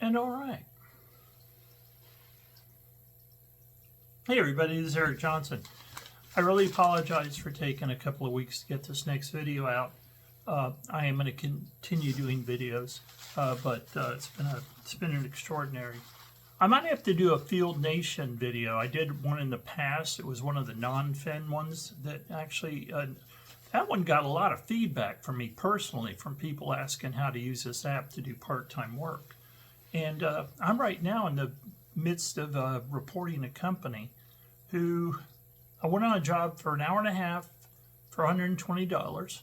And all right. Hey everybody, this is Eric Johnson. I really apologize for taking a couple of weeks to get this next video out. I am going to continue doing videos, but it's been an extraordinary. I might have to do a Field Nation video. I did one in the past. It was one of the non-Fenn ones that actually, that one got a lot of feedback from me personally, from people asking how to use this app to do part-time work. And I'm right now in the midst of reporting a company who I went on a job for an hour and a half for $120,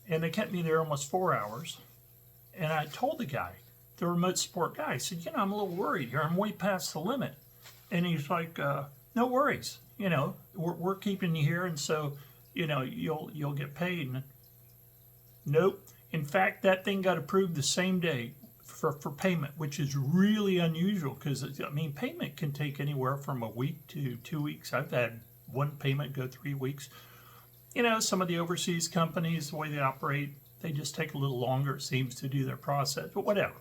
and they kept me there almost 4 hours. And I told the guy, the remote support guy, I said, you know, I'm a little worried here. I'm way past the limit. And he's like, no worries. You know, we're keeping you here, and so, you know, you'll get paid. And nope. In fact, that thing got approved the same day for payment, which is really unusual because, I mean, payment can take anywhere from a week to 2 weeks. I've had one payment go 3 weeks. You know, some of the overseas companies, the way they operate, they just take a little longer, it seems, to do their process, but whatever.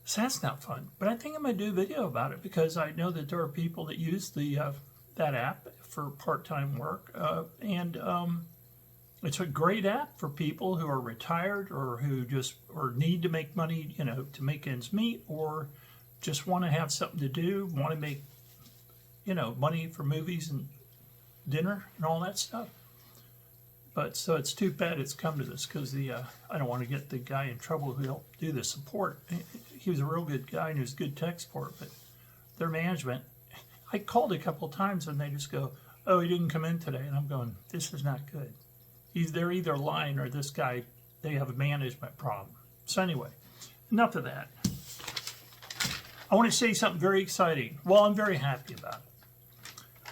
So that's not fun. But I think I'm going to do a video about it because I know that there are people that use that app for part-time work, it's a great app for people who are retired or who just need to make money, you know, to make ends meet, or just want to have something to do, want to make, you know, money for movies and dinner and all that stuff. But so it's too bad it's come to this because I don't want to get the guy in trouble who helped do the support. He was a real good guy and he was good tech support, but their management, I called a couple of times and they just go, oh, he didn't come in today. And I'm going, this is not good. They're either lying or this guy, they have a management problem. So anyway, enough of that. I want to say something very exciting. Well, I'm very happy about it.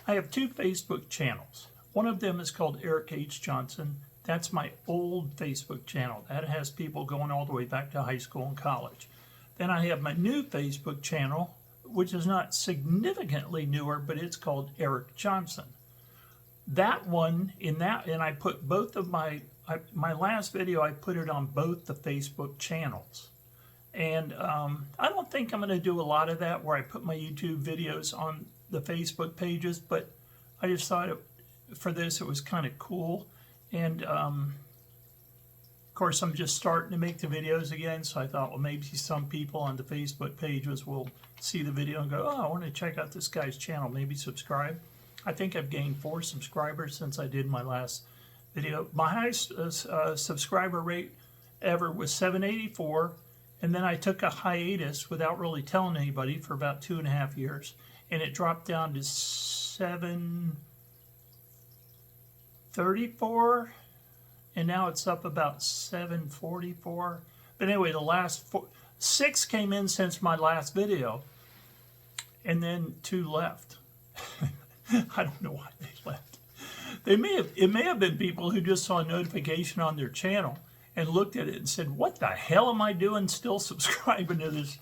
I have 2 Facebook channels. One of them is called Eric H. Johnson. That's my old Facebook channel. That has people going all the way back to high school and college. Then I have my new Facebook channel, which is not significantly newer, but it's called Eric Johnson. That one, and I put both of my last video, I put it on both the Facebook channels. And I don't think I'm going to do a lot of that where I put my YouTube videos on the Facebook pages, but I just thought for this it was kind of cool. And of course I'm just starting to make the videos again, so I thought, well, maybe some people on the Facebook pages will see the video and go, oh, I want to check out this guy's channel, maybe subscribe. I think I've gained 4 subscribers since I did my last video. My highest subscriber rate ever was 784, and then I took a hiatus without really telling anybody for about 2.5 years, and it dropped down to 734, and now it's up about 744. But anyway, the last 6 came in since my last video, and then 2 left. I don't know why they left. It may have been people who just saw a notification on their channel and looked at it and said, what the hell am I doing still subscribing to this,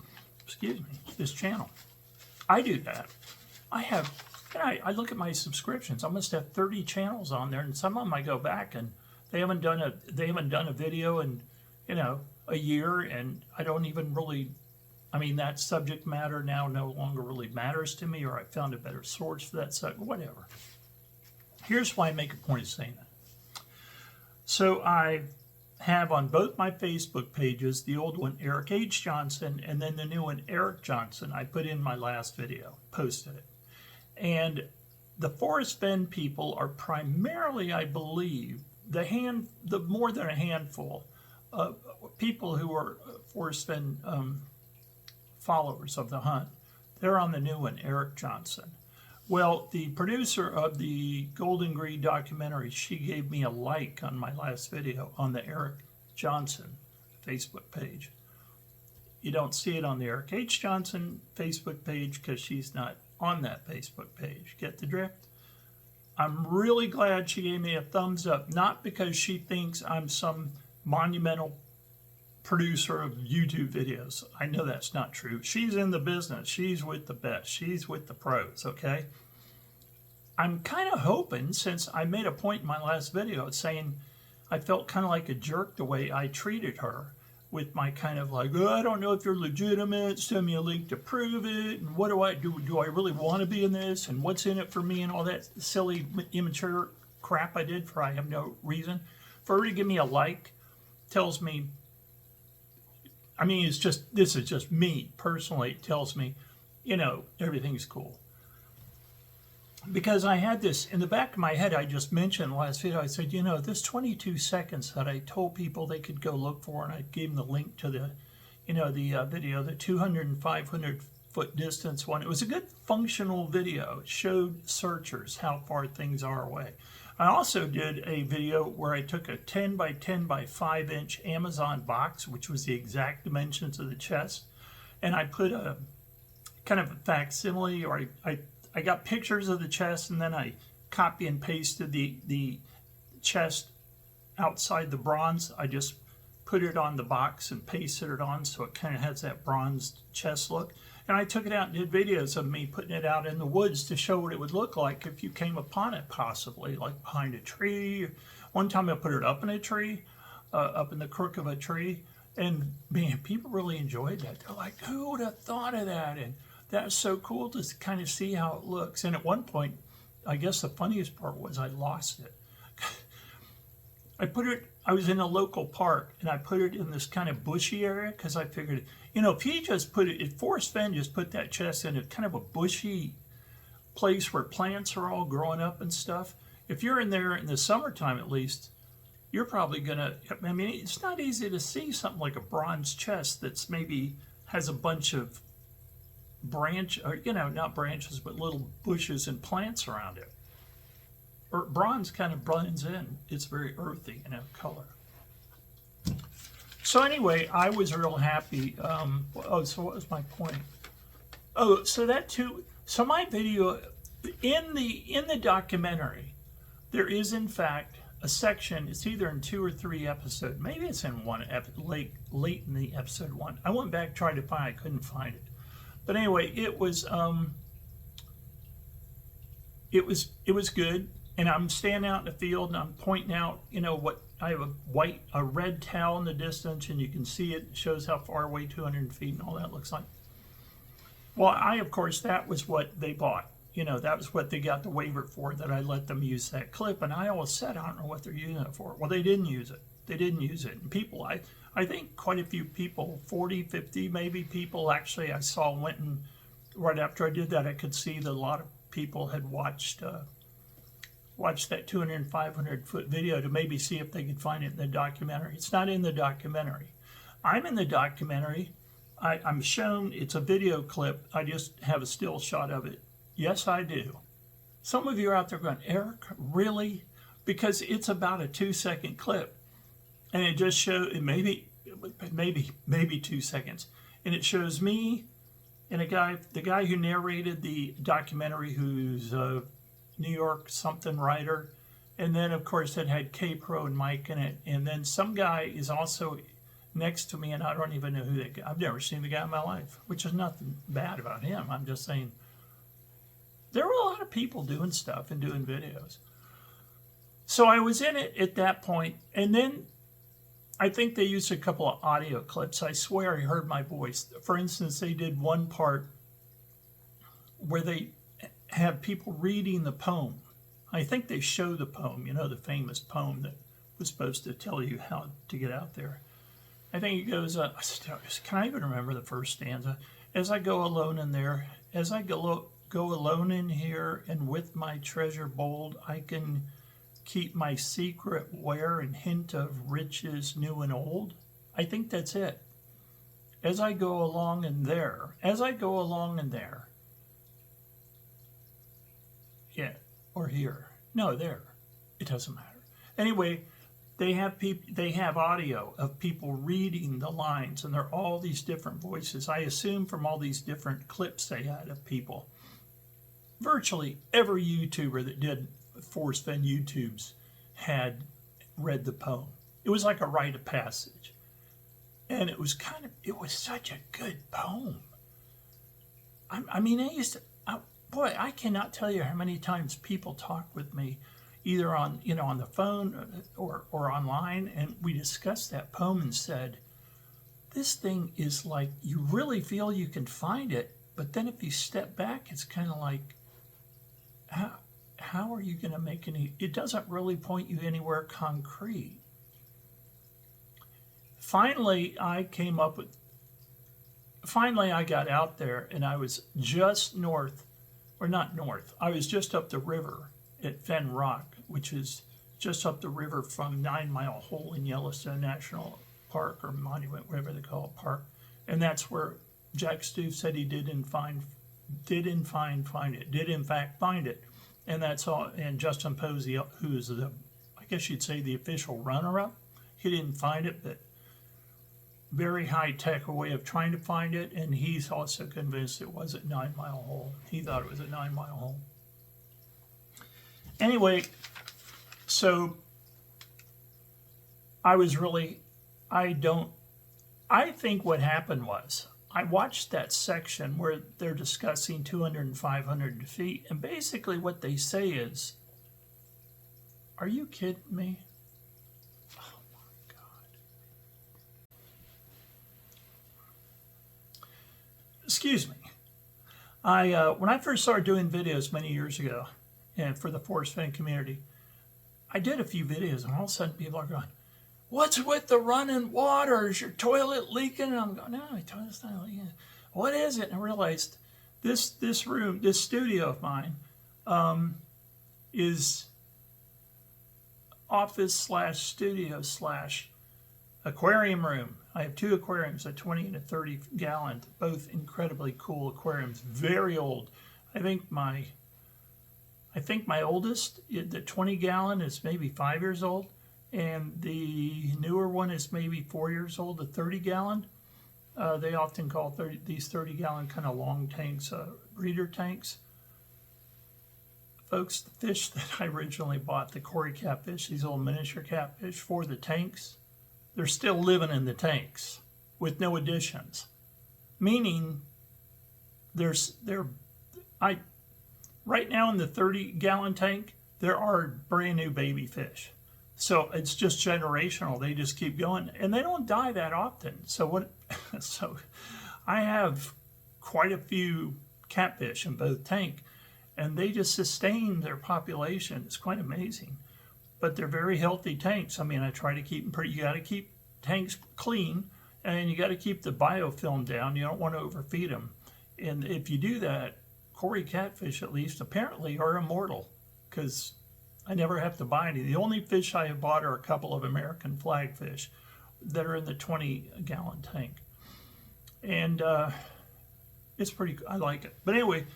this channel? I do that. I look at my subscriptions. I must have 30 channels on there, and some of them I go back and they haven't done a video in, you know, a year, and I don't even really, I mean, that subject matter now no longer really matters to me, or I found a better source for that subject, whatever. Here's why I make a point of saying that. So I have on both my Facebook pages, the old one, Eric H. Johnson, and then the new one, Eric Johnson. I put in my last video, posted it. And the Forrest Fenn people are primarily, I believe, the more than a handful of people who are Forrest Fenn followers of the hunt. They're on the new one, Eric Johnson. Well, the producer of the Golden Green documentary, she gave me a like on my last video on the Eric Johnson Facebook page. You don't see it on the Eric H. Johnson Facebook page because she's not on that Facebook page. Get the drift? I'm really glad she gave me a thumbs up, not because she thinks I'm some monumental producer of YouTube videos. I know that's not true. She's in the business. She's with the best. She's with the pros, okay? I'm kind of hoping, since I made a point in my last video saying I felt kind of like a jerk the way I treated her, with my kind of like, oh, I don't know if you're legitimate, send me a link to prove it, and what do I do? Do I really want to be in this, and what's in it for me, and all that silly, immature crap I did for I have no reason. For her to give me a like tells me, I mean, this is just me personally. It tells me, everything's cool. Because I had this in the back of my head, I just mentioned last video, I said, this 22 seconds that I told people they could go look for, and I gave them the link to the, the video, the 200 and 500 foot distance one. It was a good functional video. It showed searchers how far things are away. I also did a video where I took a 10 by 10 by 5 inch Amazon box, which was the exact dimensions of the chest, and I put a kind of a facsimile, or I got pictures of the chest, and then I copy and pasted the chest outside the bronze. I just put it on the box and pasted it on so it kind of has that bronzed chest look. And I took it out and did videos of me putting it out in the woods to show what it would look like if you came upon it, possibly, like behind a tree. One time I put it up in a tree, up in the crook of a tree, and man, people really enjoyed that. They're like, who would have thought of that? And that's so cool to kind of see how it looks. And at one point, I guess the funniest part was I lost it. I was in a local park, and I put it in this kind of bushy area because I figured, if he just if Forrest Fenn just put that chest in a kind of a bushy place where plants are all growing up and stuff, if you're in there in the summertime at least, you're probably going to, I mean, it's not easy to see something like a bronze chest that's maybe has a bunch of not branches, but little bushes and plants around it. Bronze kind of blends in. It's very earthy in color. So anyway, I was real happy. So what was my point? Oh, so that too. So my video in the documentary, there is in fact a section. It's either in 2 or 3 episodes. Maybe it's in one late in the episode 1. I went back, tried to find. I couldn't find it. But anyway, it was good. And I'm standing out in the field, and I'm pointing out, what I have a red towel in the distance, and you can see it. It shows how far away 200 feet and all that looks like. Well, of course, that was what they bought. That was what they got the waiver for, that I let them use that clip. And I always said, I don't know what they're using it for. Well, they didn't use it. And people, I think quite a few people, 40, 50 maybe people actually I saw went, and right after I did that, I could see that a lot of people had watched that 200 and 500 foot video to maybe see if they could find it in the documentary. It's not in the documentary. I'm in the documentary. I'm shown, it's a video clip. I just have a still shot of it. Yes, I do. Some of you are out there going, Eric, really? Because it's about a 2-second clip. And it just shows, maybe 2 seconds. And it shows me and the guy who narrated the documentary, who's New York something writer, and then of course it had K-Pro and Mike in it, and then some guy is also next to me, and I don't even know who that guy. I've never seen the guy in my life, which is nothing bad about him. I'm just saying there were a lot of people doing stuff and doing videos. So I was in it at that point, and then I think they used a couple of audio clips. I swear I heard my voice. For instance, they did one part where they have people reading the poem. I think they show the poem, the famous poem that was supposed to tell you how to get out there. I think it goes, can I even remember the first stanza? As I go alone in there, as I go alone in here, and with my treasure bold, I can keep my secret where and hint of riches new and old. I think that's it. As I go along in there, yeah, or here. No, there. It doesn't matter. Anyway, they have audio of people reading the lines, and they're all these different voices. I assume from all these different clips they had of people. Virtually every YouTuber that did Forrest Fenn YouTubes had read the poem. It was like a rite of passage. And it was such a good poem. I cannot tell you how many times people talk with me, either on the phone or online, and we discussed that poem and said, this thing is like, you really feel you can find it, but then if you step back, it's kind of like, how are you going to make any, it doesn't really point you anywhere concrete. Finally, I got out there, and I was just north, or not north, I was just up the river at Fenn Rock, which is just up the river from 9 Mile Hole in Yellowstone National Park, or Monument, whatever they call it, park. And that's where Jack Stoof said he did in fact find it. And that's all. And Justin Posey, who's the, I guess you'd say, the official runner-up, he didn't find it, but very high-tech way of trying to find it. And he's also convinced it was at 9 Mile Hole. He thought it was at 9 Mile Hole. Anyway, so I think what happened was, I watched that section where they're discussing 200 and 500 feet, and basically what they say is, are you kidding me? Oh my God. Excuse me. When I first started doing videos many years ago, and for the Forrest Fenn community, I did a few videos, and all of a sudden people are going, what's with the running water? Is your toilet leaking? And I'm going, no, my toilet's not leaking. What is it? And I realized this room, this studio of mine, is office / studio / aquarium room. I have 2 aquariums, a 20 and a 30 gallon, both incredibly cool aquariums, very old. I think my oldest, the 20 gallon, is maybe 5 years old. And the newer one is maybe 4 years old, the 30 gallon. They often call these 30 gallon kind of long tanks, breeder tanks. Folks, the fish that I originally bought, the Cory catfish, these little miniature catfish for the tanks, they're still living in the tanks with no additions. Meaning, right now in the 30 gallon tank, there are brand new baby fish. So it's just generational. They just keep going, and they don't die that often. So I have quite a few catfish in both tank, and they just sustain their population. It's quite amazing. But they're very healthy tanks. I mean, I try to keep them pretty. You got to keep tanks clean, and you got to keep the biofilm down. You don't want to overfeed them. And if you do that, Cory catfish, at least, apparently are immortal, because I never have to buy any. The only fish I have bought are a couple of American flagfish that are in the 20 gallon tank. And it's pretty, I like it. But anyway,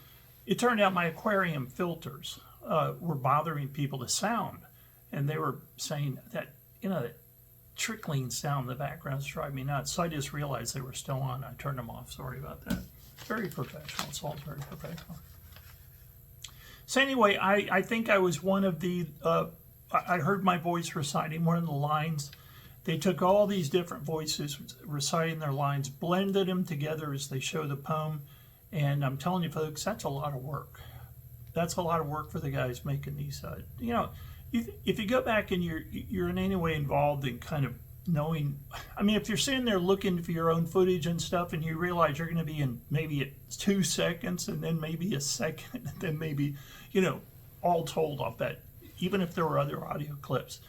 it turned out my aquarium filters were bothering people to sound. And they were saying that, that trickling sound in the background is driving me nuts. So I just realized they were still on. I turned them off. Sorry about that. Very professional. It's all very professional. So anyway, I think I was one of the, I heard my voice reciting one of the lines. They took all these different voices reciting their lines, blended them together as they show the poem. And I'm telling you folks, that's a lot of work. That's a lot of work for the guys making these. If you go back and you're in any way involved in kind of knowing, I mean, if you're sitting there looking for your own footage and stuff, and you realize you're going to be in maybe 2 seconds, and then maybe a second, and then maybe, all told off that, even if there were other audio clips.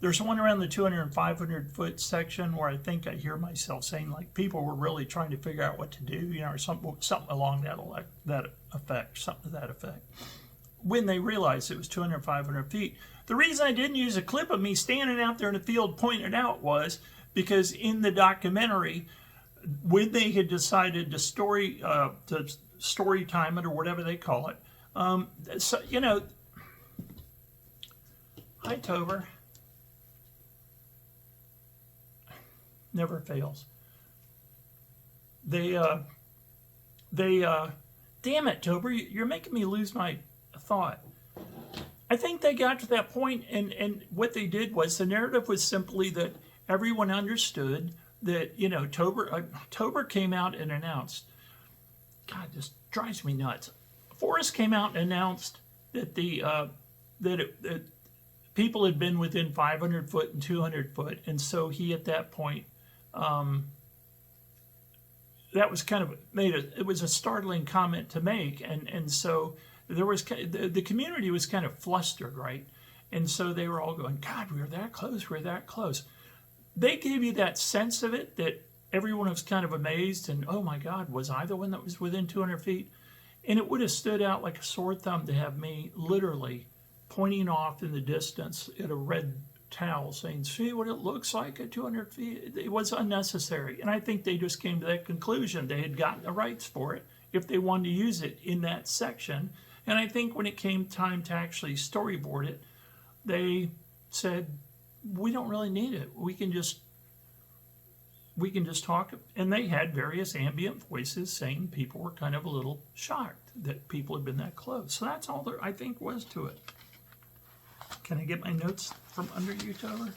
There's one around the 200 and 500 foot section where I think I hear myself saying, like, people were really trying to figure out what to do, or something along that effect, something to that effect, when they realized it was 200, 500 feet. The reason I didn't use a clip of me standing out there in the field pointing it out was because in the documentary, when they had decided to story time it, or whatever they call it, hi Tober, never fails. Damn it, Tober, you're making me lose my thought. I think they got to that point, and what they did was, the narrative was simply that everyone understood that, Tober came out and announced, God, this drives me nuts. Forrest came out and announced that that people had been within 500 foot and 200 foot, and so he, at that point, that was kind of it was a startling comment to make, and so there was the community was kind of flustered, right? And so they were all going, God, we were that close, we were that close. They gave you that sense of it, that everyone was kind of amazed and, oh my God, was I the one that was within 200 feet? And it would have stood out like a sore thumb to have me literally pointing off in the distance at a red towel saying, see what it looks like at 200 feet? It was unnecessary. And I think they just came to that conclusion. They had gotten the rights for it if they wanted to use it in that section. And I think when it came time to actually storyboard it, they said, we don't really need it. We can just talk. And they had various ambient voices saying people were kind of a little shocked that people had been that close. So that's all there, I think, was to it. Can I get my notes from under you, Tober?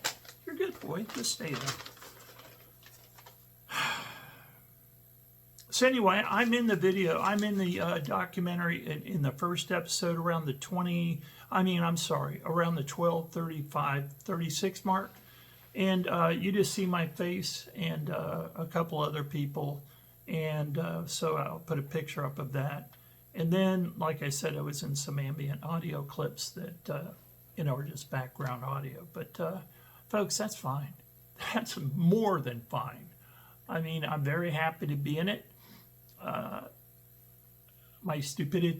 You're good, boy. Just stay there. So anyway, I'm in the video. I'm in the documentary in the first episode around the 12:35, 36 mark. And you just see my face and a couple other people. And so I'll put a picture up of that. And then, like I said, I was in some ambient audio clips that, are just background audio. But, folks, that's fine. That's more than fine. I mean, I'm very happy to be in it. My stupid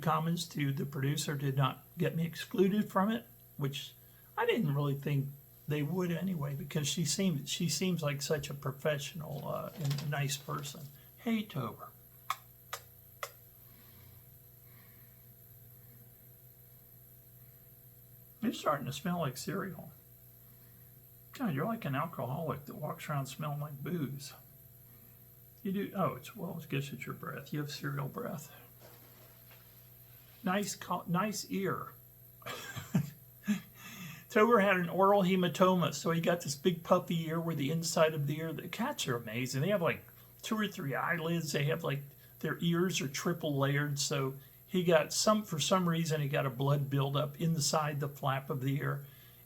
comments to the producer did not get me excluded from it, which I didn't really think they would anyway, because she seems like such a professional and a nice person. Hey, Tober. You're starting to smell like cereal. God, you're like an alcoholic that walks around smelling like booze. You do. Oh, I guess it's your breath. You have cereal breath. Nice ear. Tober had an oral hematoma, so he got this big puffy ear where the inside of the ear. The cats are amazing. They have like 2 or 3 eyelids. They have like their ears are triple layered. So he got for some reason he got a blood buildup inside the flap of the ear.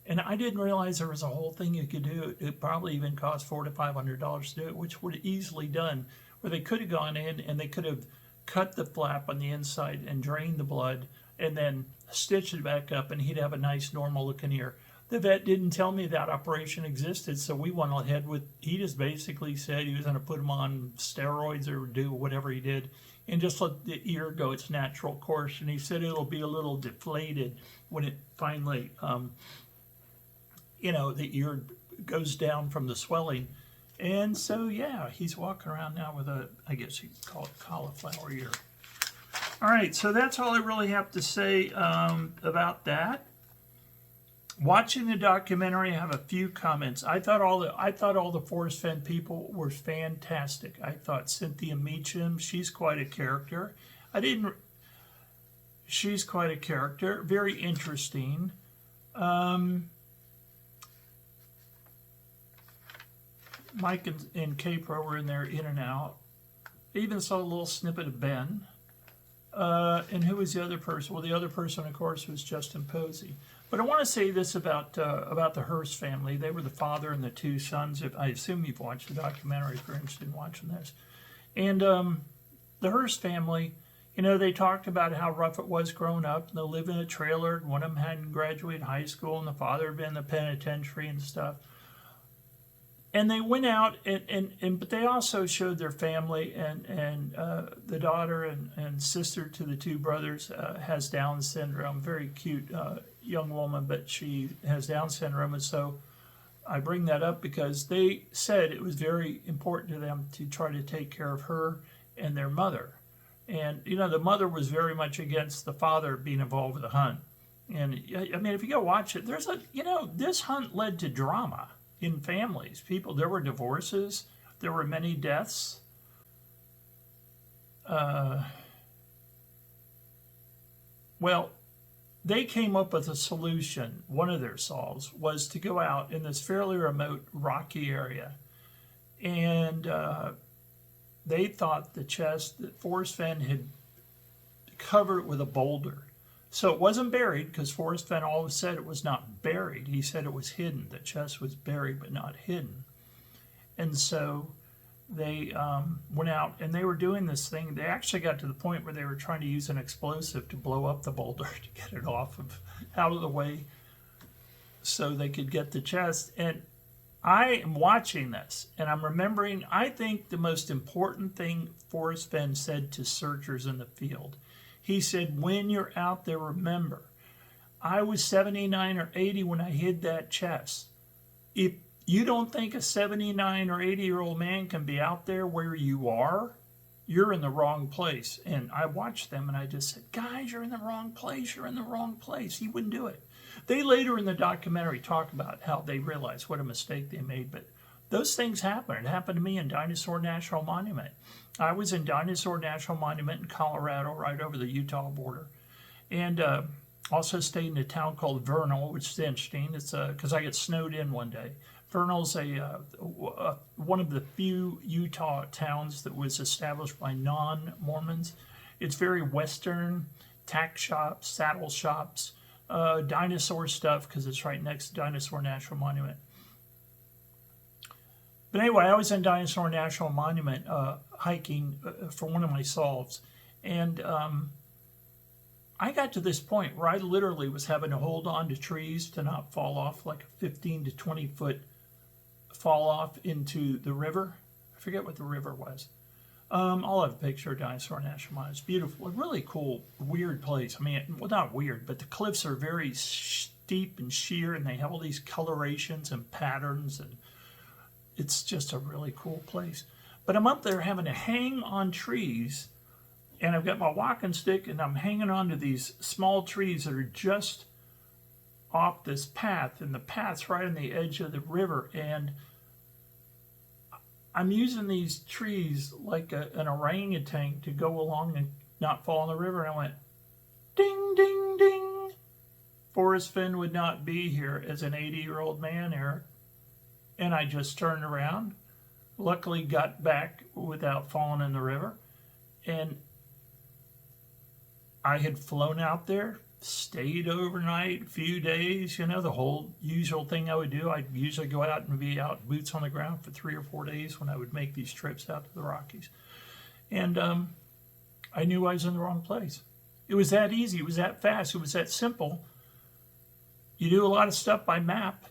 And I didn't realize there was a whole thing you could do. It probably even cost $400 to $500 to do it, which would have easily done. Where they could have gone in and they could have cut the flap on the inside and drained the blood and then stitched it back up, and he'd have a nice normal looking ear. The vet didn't tell me that operation existed, so we went ahead with, he just basically said he was going to put him on steroids or do whatever he did and just let the ear go its natural course. And he said it'll be a little deflated when it finally the ear goes down from the swelling. And so, yeah, he's walking around now with I guess you'd call it cauliflower ear. All right, so that's all I really have to say about that. Watching the documentary, I have a few comments. I thought all the Forrest Fenn people were fantastic. I thought Cynthia Meacham, she's quite a character. She's quite a character, very interesting. Mike and K-Pro were in there in and out. I even saw a little snippet of Ben. And who was the other person? Well, the other person, of course, was Justin Posey. But I want to say this about the Hearst family. They were the father and the 2 sons. I assume you've watched the documentary if you're interested in watching this. And the Hearst family, they talked about how rough it was growing up. And they lived in a trailer. And one of them hadn't graduated high school, and the father had been in the penitentiary and stuff. And they went out, but they also showed their family, and the daughter and sister to the 2 brothers has Down syndrome. Very cute young woman, but she has Down syndrome. And so I bring that up because they said it was very important to them to try to take care of her and their mother. And, the mother was very much against the father being involved with the hunt. And, I mean, if you go watch it, this hunt led to drama in families. There were divorces. There were many deaths. Well, they came up with a solution. One of their solves was to go out in this fairly remote, rocky area. And they thought the chest that Forrest Fenn had covered it with a boulder. So it wasn't buried, because Forrest Fenn always said it was not buried. He said it was hidden. The chest was buried but not hidden. And so they went out and they were doing this thing. They actually got to the point where they were trying to use an explosive to blow up the boulder to get it out of the way so they could get the chest. And I am watching this and I'm remembering, I think the most important thing Forrest Fenn said to searchers in the field. He said, when you're out there, remember, I was 79 or 80 when I hid that chest. If you don't think a 79 or 80-year-old man can be out there where you are, you're in the wrong place. And I watched them and I just said, guys, you're in the wrong place. You're in the wrong place. He wouldn't do it. They later in the documentary talk about how they realized what a mistake they made. But those things happen. It happened to me in Dinosaur National Monument. I was in Dinosaur National Monument in Colorado, right over the Utah border. And also stayed in a town called Vernal, which is interesting. It's because I got snowed in one day. Vernal's one of the few Utah towns that was established by non-Mormons. It's very Western, tack shops, saddle shops, dinosaur stuff, because it's right next to Dinosaur National Monument. But anyway, I was in Dinosaur National Monument hiking for one of my solves. And I got to this point where I literally was having to hold on to trees to not fall off, like a 15 to 20 foot fall off into the river. I forget what the river was. I'll have a picture of Dinosaur National Monument. It's beautiful. A really cool, weird place. I mean, well, not weird, but the cliffs are very steep and sheer, and they have all these colorations and patterns, and it's just a really cool place. But I'm up there having to hang on trees, and I've got my walking stick, and I'm hanging on to these small trees that are just off this path, and the path's right on the edge of the river, and I'm using these trees like an orangutan to go along and not fall in the river, and I went, ding, ding, ding. Forrest Fenn would not be here as an 80-year-old man, Eric. And I just turned around, luckily got back without falling in the river, and I had flown out there, stayed overnight, a few days, you know, the whole usual thing I would do. I'd usually go out and be out boots on the ground for 3 or 4 days when I would make these trips out to the Rockies. And I knew I was in the wrong place. It was that easy. It was that fast. It was that simple. You do a lot of stuff by map,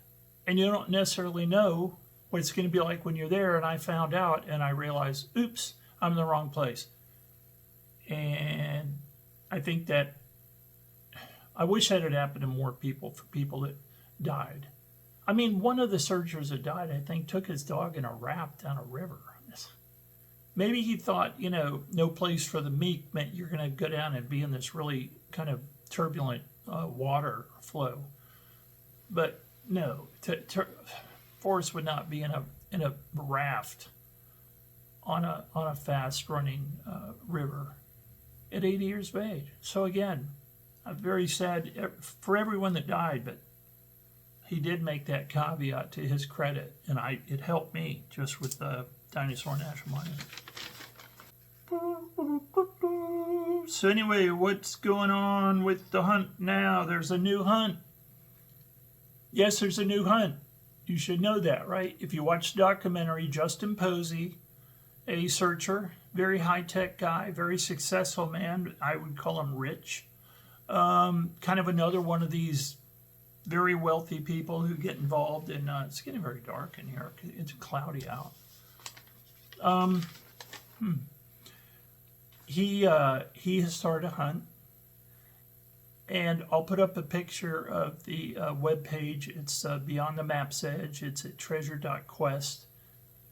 and you don't necessarily know what it's going to be like when you're there. And I found out, and I realized, oops, I'm in the wrong place. And I think that I wish that had happened to more people, for people that died. I mean, one of the searchers that died, I think, took his dog in a raft down a river. Maybe he thought, you know, no place for the meek meant you're going to go down and be in this really kind of turbulent water flow. But no, Forrest would not be in a raft on a fast running river at 80 years of age. So again, I'm very sad for everyone that died, but he did make that caveat to his credit, and it helped me just with the Dinosaur National Monument. So anyway, what's going on with the hunt now? There's a new hunt. Yes, there's a new hunt. You should know that, right? If you watch the documentary, Justin Posey, a searcher, very high-tech guy, very successful man. I would call him rich. Kind of another one of these very wealthy people who get involved in, it's getting very dark in here. It's cloudy out. He has started a hunt, and I'll put up a picture of the web page. It's Beyond the Map's Edge. It's at treasure.quest.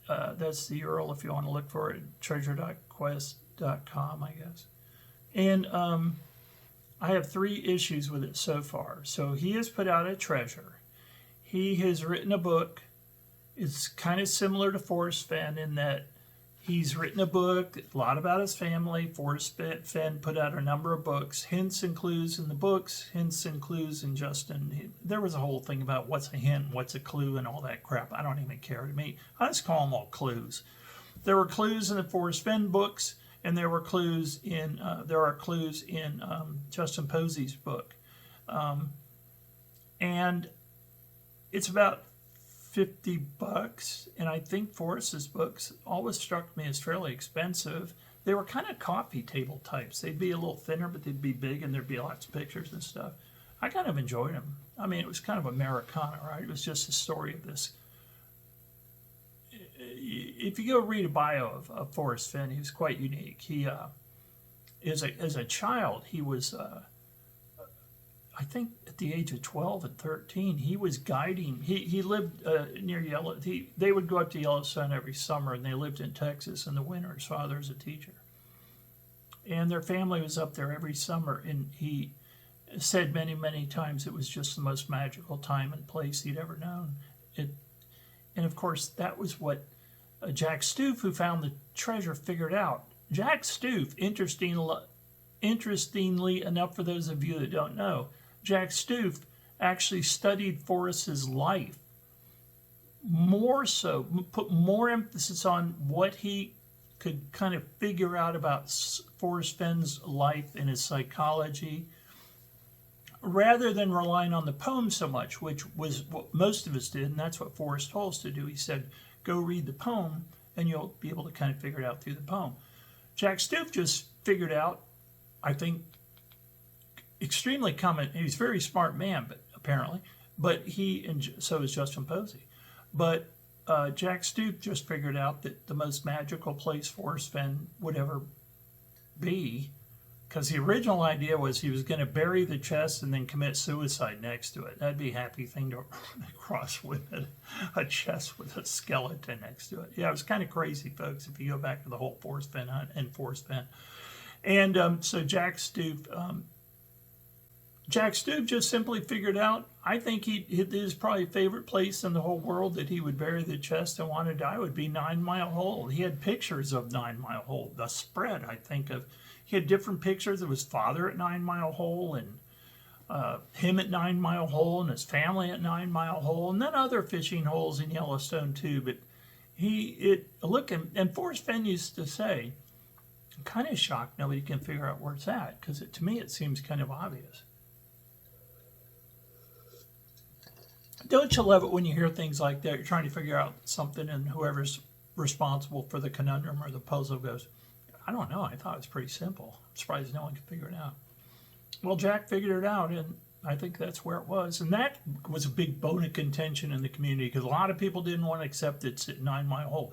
That's the URL if you want to look for it, treasure.quest.com, I guess. And I have 3 issues with it so far. So he has put out a treasure. He has written a book. It's kind of similar to Forrest Fenn in that he's written a book, a lot about his family. Forrest Fenn put out a number of books, hints and clues in the books, hints and clues in Justin. There was a whole thing about what's a hint, what's a clue, and all that crap. I don't even care to me. I just call them all clues. There were clues in the Forrest Fenn books, and there are clues in Justin Posey's book, and it's about $50, and I think Forrest's books always struck me as fairly expensive. They were kind of coffee table types. They'd be a little thinner, but they'd be big, and there'd be lots of pictures and stuff. I kind of enjoyed them. I mean, it was kind of Americana, right? It was just a story of this. If you go read a bio of Forrest Fenn, he was quite unique. He, as a child, he was, I think at the age of 12 and 13, he was guiding. He lived near they would go up to Yellowstone every summer, and they lived in Texas in the winter. His father was a teacher. And their family was up there every summer, and he said many, many times it was just the most magical time and place he'd ever known. And of course, that was what Jack Stoof, who found the treasure, figured out. Jack Stoof, interestingly enough, for those of you that don't know, Jack Stoof actually studied Forrest's life more so, put more emphasis on what he could kind of figure out about Forrest Fenn's life and his psychology, rather than relying on the poem so much, which was what most of us did, and that's what Forrest told us to do. He said, go read the poem, and you'll be able to kind of figure it out through the poem. Jack Stoof just figured out, I think, extremely common. He's a very smart man, but apparently, but and so is Justin Posey. But Jack Stoof just figured out that the most magical place Forrest Fenn would ever be, because the original idea was he was going to bury the chest and then commit suicide next to it. That'd be a happy thing to run across with it, a chest with a skeleton next to it. Yeah, it was kind of crazy, folks, if you go back to the whole Forrest Fenn hunt and Forrest Fenn. And so Jack Stoof just simply figured out, I think his probably favorite place in the whole world that he would bury the chest and want to die would be 9 Mile Hole. He had pictures of 9 Mile Hole, the spread, I think, of. He had different pictures of his father at 9 Mile Hole, and him at 9 Mile Hole, and his family at 9 Mile Hole, and then other fishing holes in Yellowstone too. But and Forrest Fenn used to say, I'm kind of shocked nobody can figure out where it's at, because to me it seems kind of obvious. Don't you love it when you hear things like that? You're trying to figure out something, and whoever's responsible for the conundrum or the puzzle goes, I don't know, I thought it was pretty simple. I'm surprised no one could figure it out. Well, Jack figured it out, and I think that's where it was. And that was a big bone of contention in the community, because a lot of people didn't want to accept it's at 9 Mile Hole.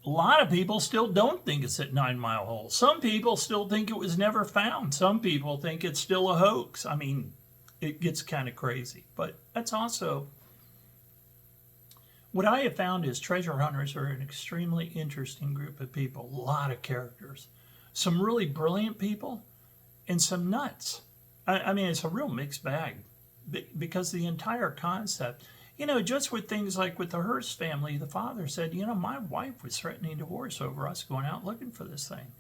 A lot of people still don't think it's at 9 Mile Hole. Some people still think it was never found. Some people think it's still a hoax. I mean, it gets kind of crazy. But that's also... What I have found is treasure hunters are an extremely interesting group of people. A lot of characters. Some really brilliant people and some nuts. I mean, it's a real mixed bag, because the entire concept, just with things like with the Hearst family, the father said, my wife was threatening divorce over us going out looking for this thing.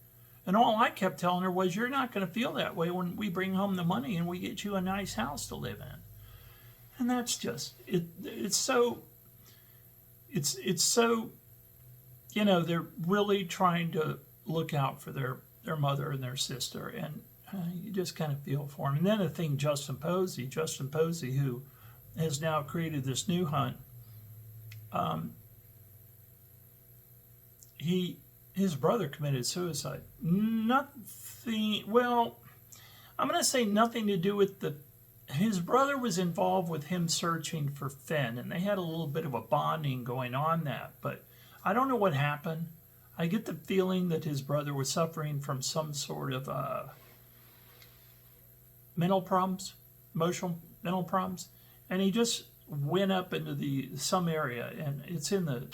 And all I kept telling her was, you're not going to feel that way when we bring home the money and we get you a nice house to live in. And that's just, it's so, they're really trying to look out for their mother and their sister, and you just kind of feel for them. And then the thing, Justin Posey, who has now created this new hunt, his brother committed suicide. Nothing, well, I'm going to say nothing to do with his brother was involved with him searching for Fenn, and they had a little bit of a bonding going on that, but I don't know what happened. I get the feeling that his brother was suffering from some sort of mental problems, emotional mental problems, and he just went up into some area, and it's in the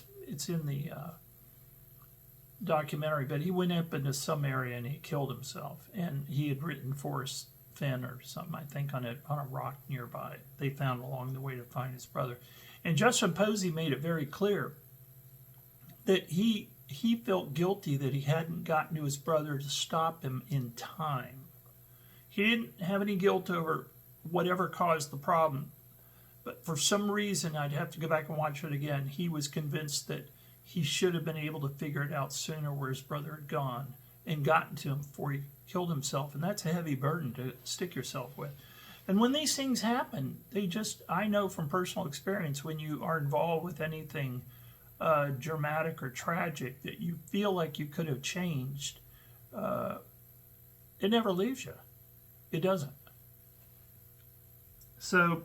documentary, but he went up into some area and he killed himself, and he had written Forrest Fenn or something, I think, on a rock nearby. They found along the way to find his brother. And Justin Posey made it very clear that he felt guilty that he hadn't gotten to his brother to stop him in time. He didn't have any guilt over whatever caused the problem, but for some reason, I'd have to go back and watch it again, he was convinced that he should have been able to figure it out sooner where his brother had gone and gotten to him before he killed himself, and that's a heavy burden to stick yourself with. And when these things happen, I know from personal experience, when you are involved with anything dramatic or tragic that you feel like you could have changed, it never leaves you. It doesn't. So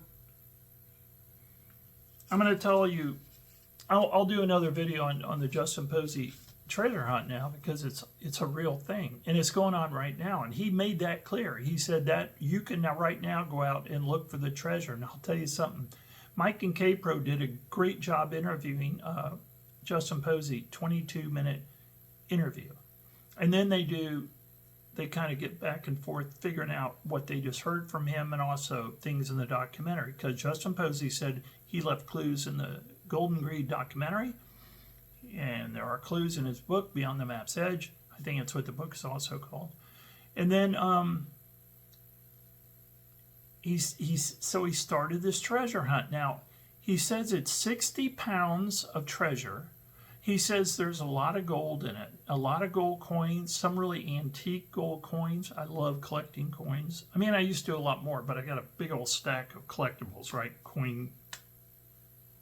I'm going to tell you, I'll do another video on the Justin Posey treasure hunt now, because it's a real thing, and it's going on right now. And he made that clear. He said that you can now right now go out and look for the treasure. And I'll tell you something, Mike and K-Pro did a great job interviewing Justin Posey, 22-minute interview. And then they kind of get back and forth figuring out what they just heard from him, and also things in the documentary, because Justin Posey said he left clues in the Golden Greed documentary, and there are clues in his book, Beyond the Map's Edge. I think that's what the book is also called. And then he started this treasure hunt. Now, he says it's 60 pounds of treasure. He says there's a lot of gold in it, a lot of gold coins, some really antique gold coins. I love collecting coins. I mean, I used to do a lot more, but I got a big old stack of collectibles, right? Coin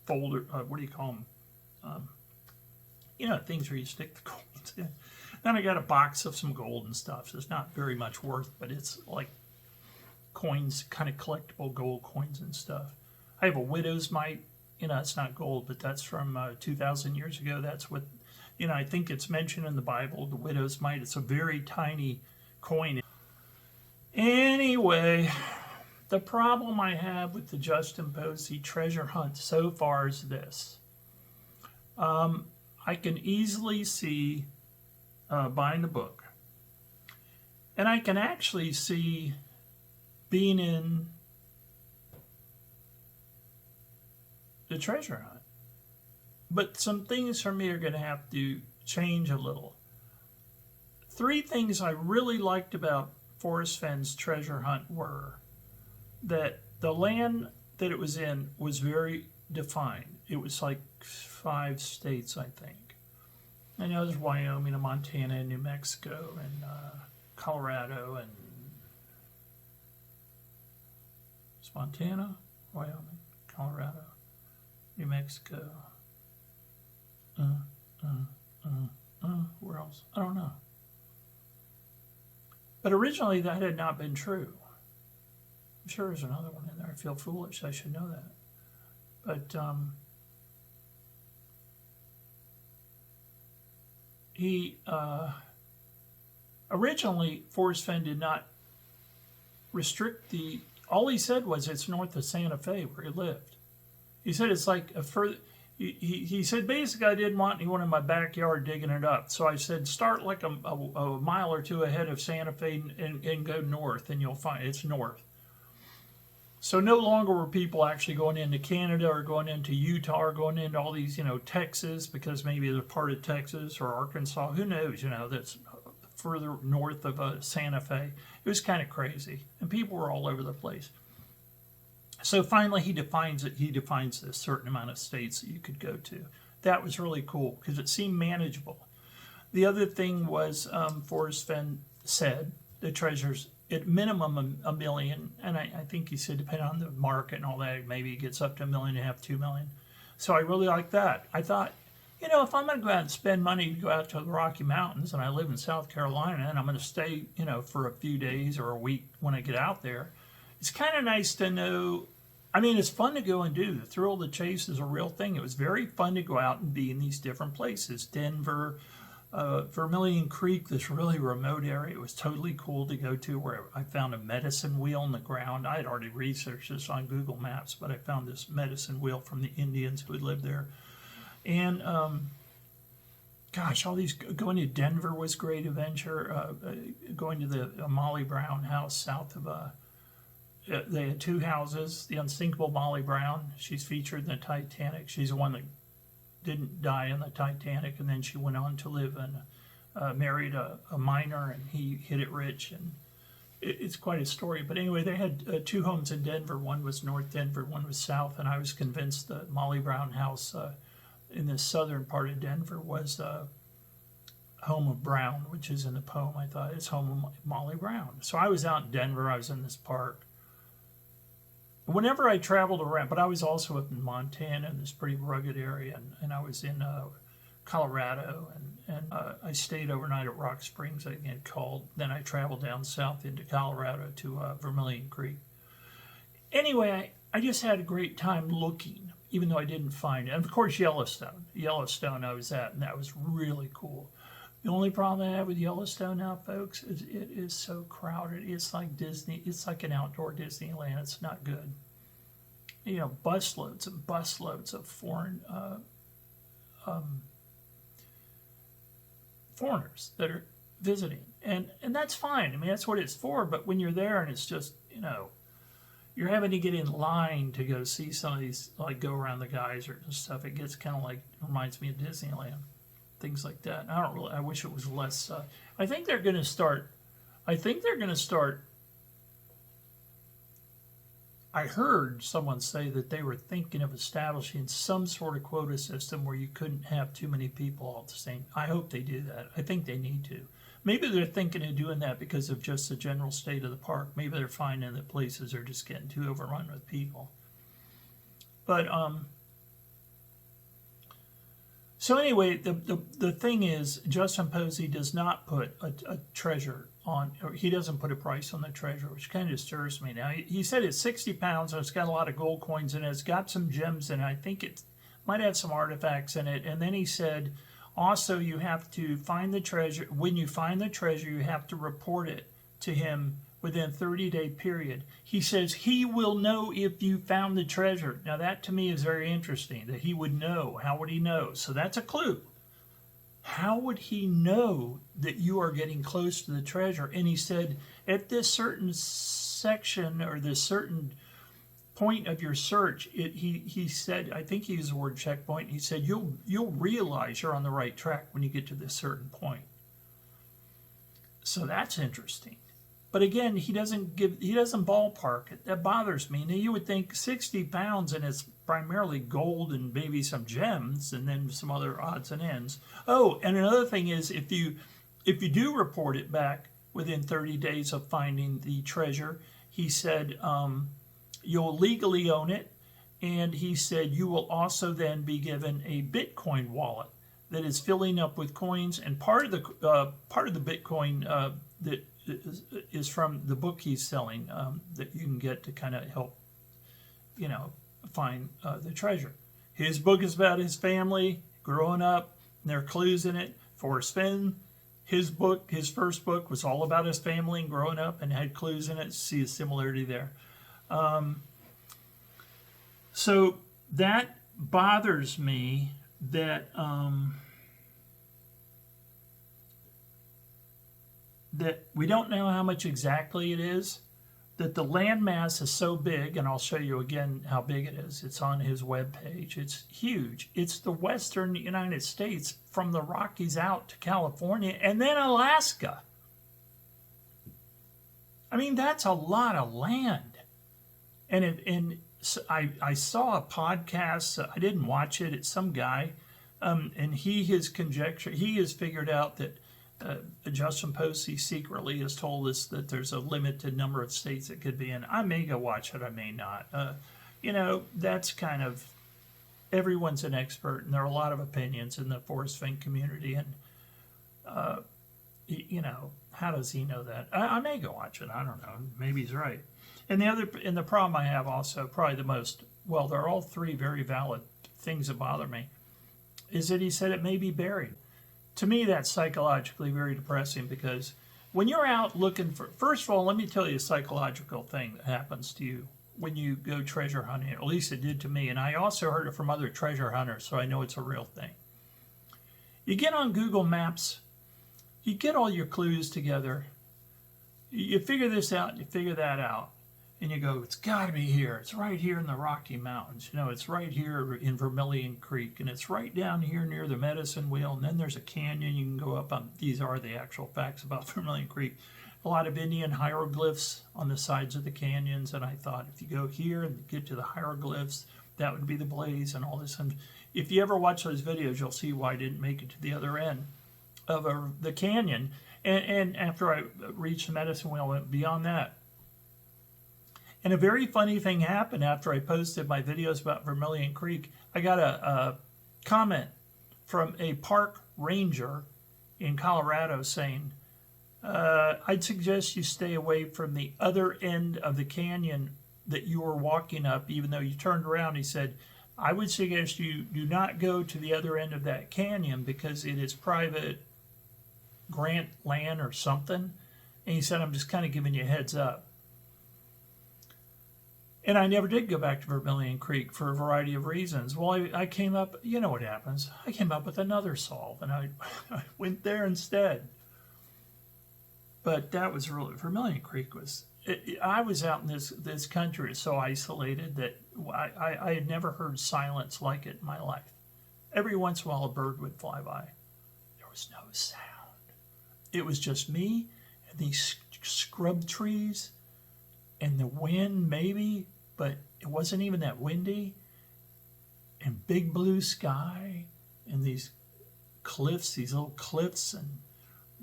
folder, what do you call them? Things where you stick the coins in. Then I got a box of some gold and stuff, so it's not very much worth, but it's like coins, kind of collectible gold coins and stuff. I have a widow's mite. It's not gold, but that's from 2,000 years ago. That's what, I think it's mentioned in the Bible, the widow's mite. It's a very tiny coin. Anyway, the problem I have with the Justin Posey treasure hunt so far is this. I can easily see buying the book. And I can actually see being in the treasure hunt. But some things for me are going to have to change a little. 3 things I really liked about Forrest Fenn's treasure hunt were that the land that it was in was very defined. It was like 5 states, I think. I know there's Wyoming and Montana and New Mexico and Colorado and it's Montana, Wyoming, Colorado, New Mexico. Where else? I don't know. But originally that had not been true. I'm sure there's another one in there. I feel foolish. I should know that. But originally Forrest Fenn did not restrict all he said was it's north of Santa Fe where he lived. He said it's like a further, he said basically I didn't want anyone in my backyard digging it up. So I said start like a mile or 2 ahead of Santa Fe and go north and you'll find it's north. So no longer were people actually going into Canada or going into Utah or going into all these, Texas, because maybe they're part of Texas or Arkansas. Who knows, that's further north of Santa Fe. It was kind of crazy. And people were all over the place. So finally he defines it. He defines this certain amount of states that you could go to. That was really cool because it seemed manageable. The other thing was Forrest Fenn said the treasures at minimum $1 million, and I think he said depending on the market and all that, maybe it gets up to $1.5 million, $2 million. So I really like that. I thought, if I'm going to go out and spend money to go out to the Rocky Mountains, and I live in South Carolina, and I'm going to stay, for a few days or a week when I get out there, it's kind of nice to know. I mean, it's fun to go and do. The thrill of the chase is a real thing. It was very fun to go out and be in these different places. Denver, Vermillion Creek, this really remote area. It was totally cool to go to, where I found a medicine wheel in the ground. I had already researched this on Google Maps, but I found this medicine wheel from the Indians who had lived there. And all these, going to Denver was a great adventure. Going to the Molly Brown house south of, they had 2 houses. The unsinkable Molly Brown, she's featured in the Titanic. She's the one that didn't die in the Titanic, and then she went on to live and married a miner, and he hit it rich, and it's quite a story. But anyway, they had 2 homes in Denver. One was North Denver, one was South, and I was convinced the Molly Brown house in the southern part of Denver was home of Brown, which is in the poem. I thought it's home of Molly Brown. So I was out in Denver. I was in this park, whenever I traveled around, but I was also up in Montana, in this pretty rugged area, and I was in Colorado, and I stayed overnight at Rock Springs, I get called. Then I traveled down south into Colorado to Vermillion Creek. Anyway, I just had a great time looking, even though I didn't find it. And of course, Yellowstone I was at, and that was really cool. The only problem I have with Yellowstone now, folks, is it is so crowded. It's like Disney. It's like an outdoor Disneyland. It's not good. You know, busloads and busloads of foreigners that are visiting, and that's fine. I mean, that's what it's for. But when you're there and it's just, you know, you're having to get in line to go see some of these, like go around the geysers and stuff. It gets kind of like, reminds me of Disneyland. Things like that. I wish it was less. I think they're going to start. I heard someone say that they were thinking of establishing some sort of quota system where you couldn't have too many people all at the same. I hope they do that. I think they need to. Maybe they're thinking of doing that because of just the general state of the park. Maybe they're finding that places are just getting too overrun with people. But so anyway, the thing is, Justin Posey does not put a treasure on, or he doesn't put a price on the treasure, which kind of disturbs me. Now, he said it's 60 pounds, and it's got a lot of gold coins in it. It's got some gems in it. I think it might have some artifacts in it. And then he said, also, you have to find the treasure. When you find the treasure, you have to report it to him within a 30-day period. He says he will know if you found the treasure. Now that to me is very interesting, that he would know. How would he know? So that's a clue. How would he know that you are getting close to the treasure? And he said at this certain section or this certain point of your search, he said, I think he used the word checkpoint. He said you'll realize you're on the right track when you get to this certain point. So that's interesting. But again, he doesn't ballpark it. That bothers me. Now you would think 60 pounds and it's primarily gold and maybe some gems and then some other odds and ends. Oh, and another thing is if you do report it back within 30 days of finding the treasure, he said you'll legally own it, and he said you will also then be given a Bitcoin wallet that is filling up with coins, and part of the Bitcoin that is from the book he's selling that you can get to kind of help, you know, find the treasure. His book is about his family growing up, and there are clues in it. Forrest Fenn, his first book was all about his family and growing up and had clues in it. See a similarity there. So that bothers me that that we don't know how much exactly it is, that the landmass is so big, and I'll show you again how big it is. It's on his webpage. It's huge. It's the western United States from the Rockies out to California and then Alaska. I mean, that's a lot of land. And I saw a podcast. I didn't watch it. It's some guy, and he has figured out that Justin Posey secretly has told us that there's a limited number of states it could be in. I may go watch it, I may not. You know, that's kind of, everyone's an expert, and there are a lot of opinions in the Forrest Fenn community, and, you know, how does he know that? I may go watch it, I don't know, maybe he's right. And the problem I have also, probably the most, well, they're all three very valid things that bother me, is that he said it may be buried. To me, that's psychologically very depressing, because when you're out looking for, first of all, let me tell you a psychological thing that happens to you when you go treasure hunting. At least it did to me, and I also heard it from other treasure hunters, so I know it's a real thing. You get on Google Maps, you get all your clues together, you figure this out, you figure that out, and you go, it's got to be here. It's right here in the Rocky Mountains. You know, it's right here in Vermillion Creek, and it's right down here near the Medicine Wheel, and then there's a canyon you can go up on. These are the actual facts about Vermillion Creek. A lot of Indian hieroglyphs on the sides of the canyons, and I thought if you go here and get to the hieroglyphs, that would be the blaze and all this. And if you ever watch those videos, you'll see why I didn't make it to the other end of the canyon. And after I reached the Medicine Wheel, I went beyond that. And a very funny thing happened after I posted my videos about Vermillion Creek. I got a comment from a park ranger in Colorado saying, I'd suggest you stay away from the other end of the canyon that you were walking up, even though you turned around. He said, I would suggest you do not go to the other end of that canyon because it is private grant land or something. And he said, I'm just kind of giving you a heads up. And I never did go back to Vermillion Creek for a variety of reasons. Well, I came up, you know what happens. I came up with another solve, and I went there instead. But that was really, Vermillion Creek was, I was out in this country so isolated that I had never heard silence like it in my life. Every once in a while a bird would fly by. There was no sound. It was just me and these scrub trees and the wind maybe, but it wasn't even that windy, and big blue sky and these cliffs, these little cliffs, and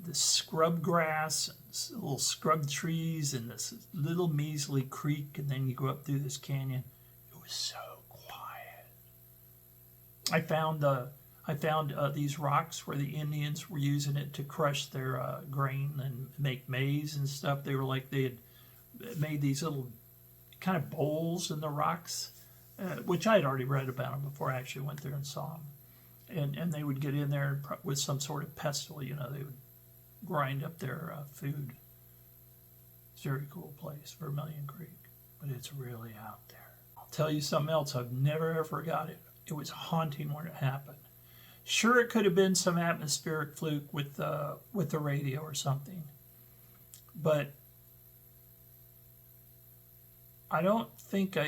the scrub grass and little scrub trees and this little measly creek, and then you go up through this canyon. It was so quiet. I found these rocks where the Indians were using it to crush their grain and make maize and stuff. They were like, they had made these little kind of bowls in the rocks, which I had already read about them before I actually went there and saw them. And they would get in there with some sort of pestle, you know, they would grind up their food. It's a very cool place, Vermillion Creek, but it's really out there. I'll tell you something else, I've never ever forgot it. It was haunting when it happened. Sure, it could have been some atmospheric fluke with the radio or something, but I don't think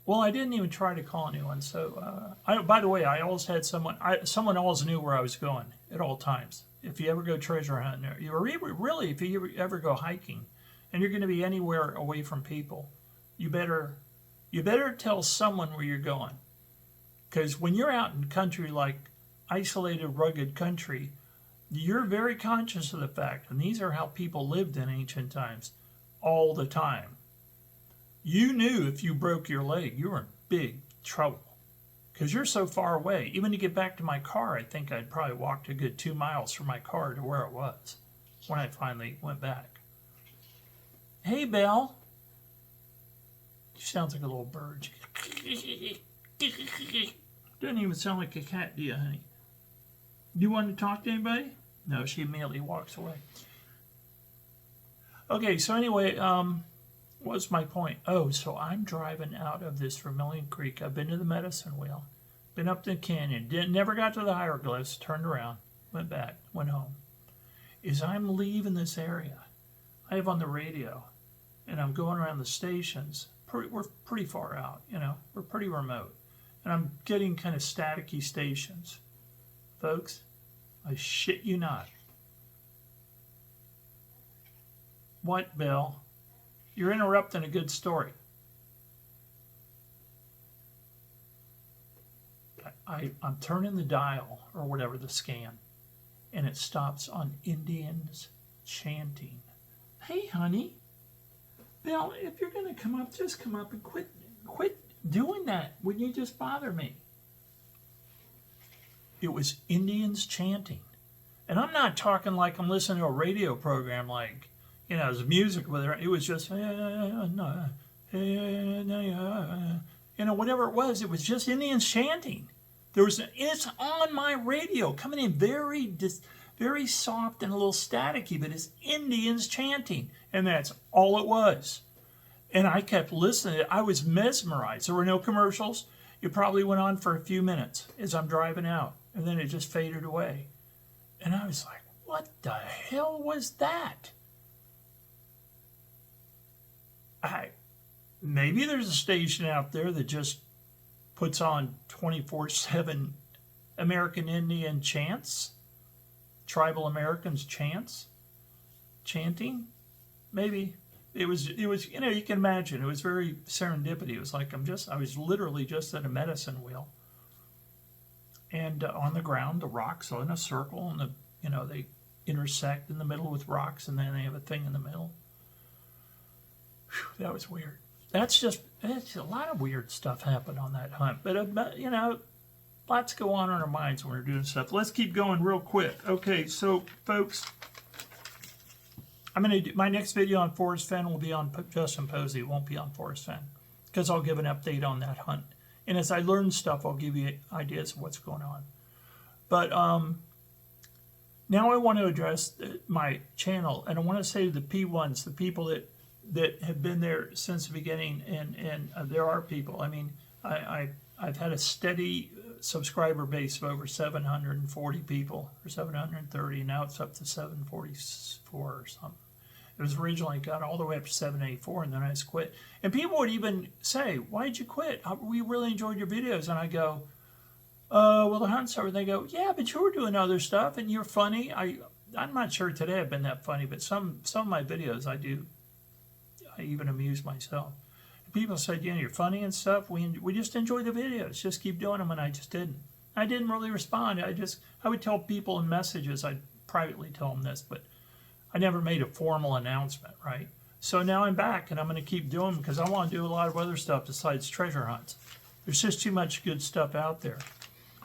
well, I didn't even try to call anyone. So, by the way, I always had someone always knew where I was going at all times. If you ever go treasure hunting, or really if you ever go hiking, and you're going to be anywhere away from people, you better tell someone where you're going. Because when you're out in country like isolated, rugged country, you're very conscious of the fact, and these are how people lived in ancient times, all the time. You knew if you broke your leg, you were in big trouble because you're so far away. Even to get back to my car, I think I'd probably walked a good 2 miles from my car to where it was when I finally went back. Hey, Belle. She sounds like a little bird. Doesn't even sound like a cat, do you, honey? You want to talk to anybody? No, she immediately walks away. Okay, so anyway, what's my point? Oh, so I'm driving out of this Vermillion Creek. I've been to the medicine wheel, been up the canyon, never got to the hieroglyphs, turned around, went back, went home. As I'm leaving this area, I have on the radio, and I'm going around the stations. We're pretty far out, you know, we're pretty remote. And I'm getting kind of staticky stations. Folks, I shit you not. What, Bill? You're interrupting a good story. I'm turning the dial, or whatever, the scan, and it stops on Indians chanting. Hey, honey. Bill, if you're going to come up, just come up and quit doing that. Would you just bother me? It was Indians chanting. And I'm not talking like I'm listening to a radio program like, you know, there's music with it. It was just, you know, whatever it was just Indians chanting. It's on my radio, coming in very soft and a little staticky, but it's Indians chanting. And that's all it was. And I kept listening. I was mesmerized. There were no commercials. It probably went on for a few minutes as I'm driving out. And then it just faded away. And I was like, what the hell was that? Maybe there's a station out there that just puts on 24/7 American Indian chants, tribal Americans chanting. Maybe it was, you know, you can imagine it was very serendipity. It was like I was literally just at a medicine wheel, and on the ground, the rocks are in a circle, and they intersect in the middle with rocks, and then they have a thing in the middle. that was weird. It's a lot of weird stuff happened on that hunt. But, you know, lots go on in our minds when we're doing stuff. Let's keep going real quick. Okay, so, folks, I'm going to do, my next video on Forrest Fenn will be on Justin Posey. It won't be on Forrest Fenn, because I'll give an update on that hunt. And as I learn stuff, I'll give you ideas of what's going on. But now I want to address my channel, and I want to say to the P1s, the people that have been there since the beginning, and there are people. I mean, I've had a steady subscriber base of over 740 people, or 730, now it's up to 744 or something. It was originally got all the way up to 784, and then I just quit. And people would even say, "Why'd you quit? We really enjoyed your videos." And I go, well, the hunt's over. They go, "Yeah, but you were doing other stuff, and you're funny." I'm not sure today I've been that funny, but some of my videos I even amuse myself. People said, "Yeah, you're funny and stuff. We just enjoy the videos. Just keep doing them," and I just didn't. I didn't really respond. I would tell people in messages. I'd privately tell them this, but I never made a formal announcement, right? So now I'm back, and I'm going to keep doing them because I want to do a lot of other stuff besides treasure hunts. There's just too much good stuff out there.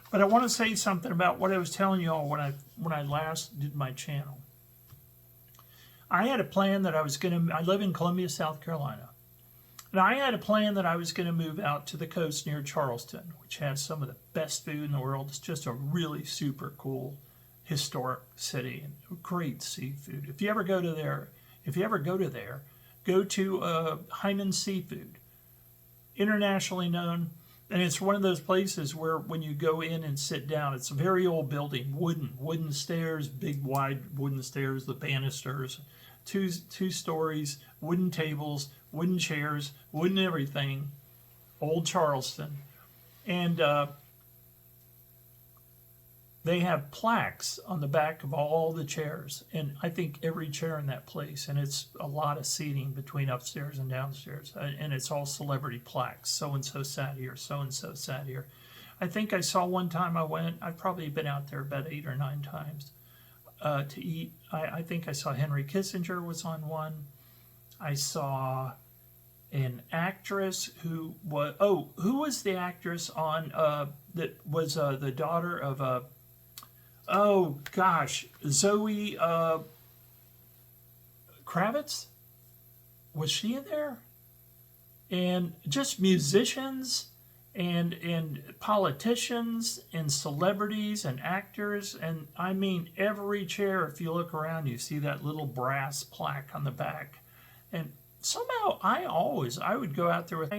But I want to say something about what I was telling you all when I last did my channel. I had a plan that I live in Columbia, South Carolina. And I had a plan that I was going to move out to the coast near Charleston, which has some of the best food in the world. It's just a really super cool, historic city and great seafood. If you ever go to there, go to Hyman Seafood, internationally known. And it's one of those places where when you go in and sit down, it's a very old building, wooden stairs, big wide wooden stairs, the banisters, two stories, wooden tables, wooden chairs, wooden everything, old Charleston. And they have plaques on the back of all the chairs, and I think every chair in that place, and it's a lot of seating between upstairs and downstairs, and it's all celebrity plaques. So-and-so sat here, so-and-so sat here. I think I saw one time I've probably been out there about 8 or 9 times to eat. I think I saw Henry Kissinger was on one. I saw an actress who was the actress on, that was the daughter of Zoe Kravitz? Was she in there? And just musicians and politicians and celebrities and actors, and I mean every chair, if you look around, you see that little brass plaque on the back. And somehow I would go out there with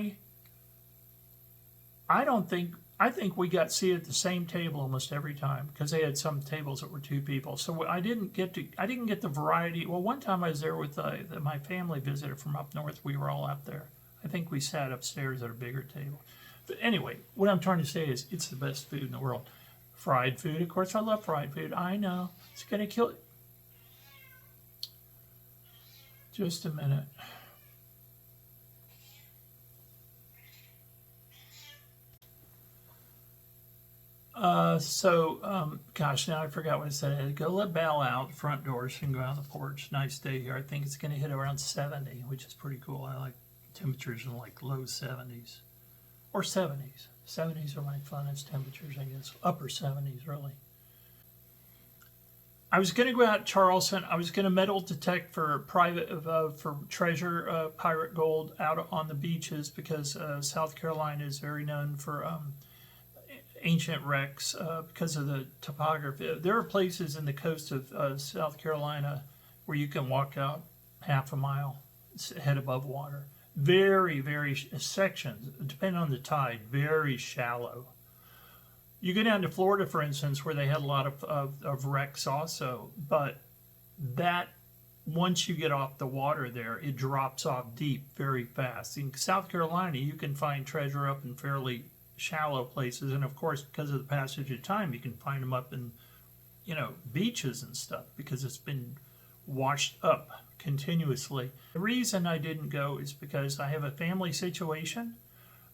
I think we got seated at the same table almost every time, because they had some tables that were 2 people. So I didn't get the variety. Well, one time I was there with my family visitor from up north. We were all up there. I think we sat upstairs at a bigger table. But anyway, what I'm trying to say is it's the best food in the world. Fried food, of course, I love fried food. I know. It's going to kill it. Just a minute. Gosh, now I forgot what I said. I had to go bow out, front door, so you can go out on the porch. Nice day here. I think it's going to hit around 70, which is pretty cool. I like temperatures in like low 70s. Or 70s. 70s are my funnest temperatures, I guess. Upper 70s, really. I was going to go out to Charleston. I was going to metal detect for for treasure, pirate gold out on the beaches, because South Carolina is very known for ancient wrecks because of the topography. There are places in the coast of South Carolina where you can walk out half a mile, head above water. Very, very sections, depending on the tide, very shallow. You go down to Florida, for instance, where they had a lot of wrecks also, but that, once you get off the water there, it drops off deep very fast. In South Carolina, you can find treasure up in fairly shallow places, and of course, because of the passage of time, you can find them up in, beaches and stuff, because it's been washed up continuously. The reason I didn't go is because I have a family situation,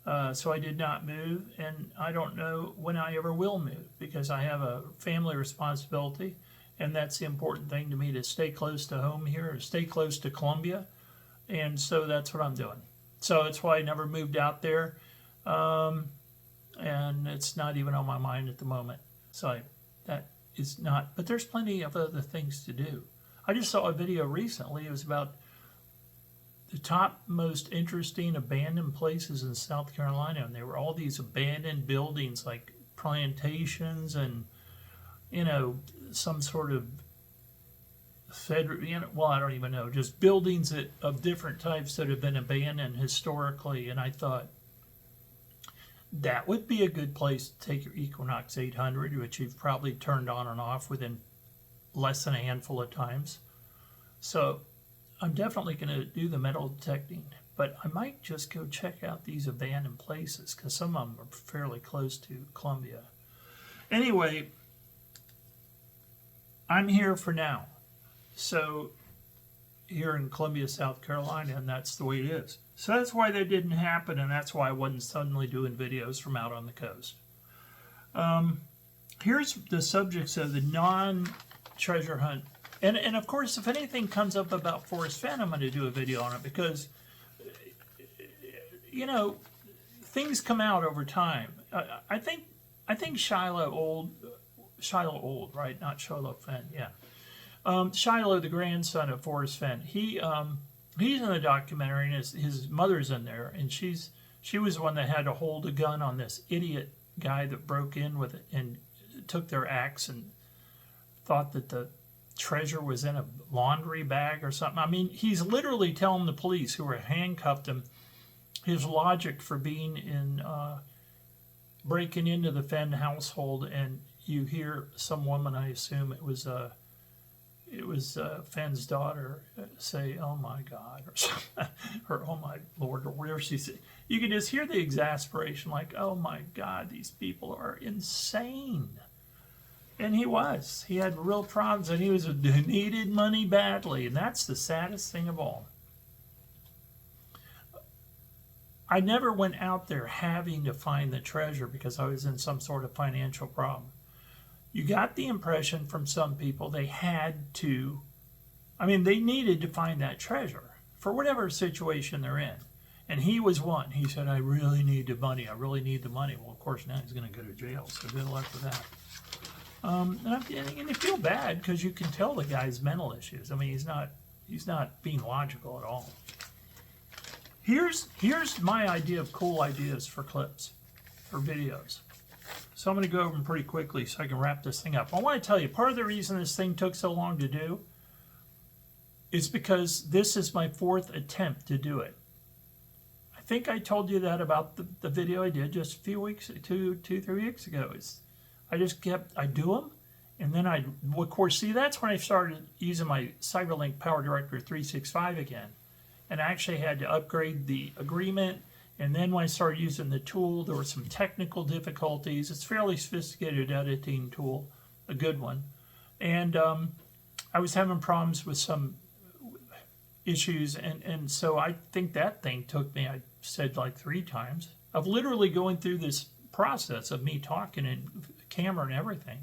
so I did not move, and I don't know when I ever will move, because I have a family responsibility, and that's the important thing to me, to stay close to home here, stay close to Columbia. And so that's what I'm doing. So that's why I never moved out there. And it's not even on my mind at the moment. So that is not, but there's plenty of other things to do. I just saw a video recently. It was about the top most interesting abandoned places in South Carolina. And there were all these abandoned buildings like plantations and, some sort of federal, well, I don't even know, just buildings of different types that have been abandoned historically. And I thought that would be a good place to take your Equinox 800, which you've probably turned on and off within less than a handful of times. So I'm definitely going to do the metal detecting, but I might just go check out these abandoned places because some of them are fairly close to Columbia. Anyway, I'm here for now. So here in Columbia, South Carolina, and that's the way it is. So that's why they didn't happen, and that's why I wasn't suddenly doing videos from out on the coast. Here's the subjects of the non-treasure hunt. And of course, if anything comes up about Forrest Fenn, I'm going to do a video on it because, things come out over time. I think Shiloh Old, right? Not Shiloh Fenn, yeah. Shiloh, the grandson of Forrest Fenn, he's in the documentary, and his mother's in there, and she was the one that had to hold a gun on this idiot guy that broke in with it and took their axe and thought that the treasure was in a laundry bag or something. I mean, he's literally telling the police who were handcuffed him his logic for being in breaking into the Fenn household, and you hear some woman, I assume it was Fenn's daughter, say, "Oh my God," or something, or "Oh my Lord," or whatever she said. You can just hear the exasperation, like, "Oh my God, these people are insane." And he was. He had real problems, and he needed money badly, and that's the saddest thing of all. I never went out there having to find the treasure because I was in some sort of financial problem. You got the impression from some people they had to, they needed to find that treasure for whatever situation they're in. And he was one. He said, "I really need the money. I really need the money." Well, of course, now he's going to go to jail, so good luck with that. And you feel bad because you can tell the guy's mental issues. He's not being logical at all. Here's my idea of cool ideas for clips, for videos. So I'm going to go over them pretty quickly so I can wrap this thing up. I want to tell you, part of the reason this thing took so long to do is because this is my 4th attempt to do it. I think I told you that about the video I did just a few weeks, 3 weeks ago. I do them, and then of course, see, that's when I started using my CyberLink Power Director 365 again. And I actually had to upgrade the agreement. And then when I started using the tool, there were some technical difficulties. It's a fairly sophisticated editing tool, a good one. And I was having problems with some issues. And so I think that thing took me, I said, like 3 times of literally going through this process of me talking and camera and everything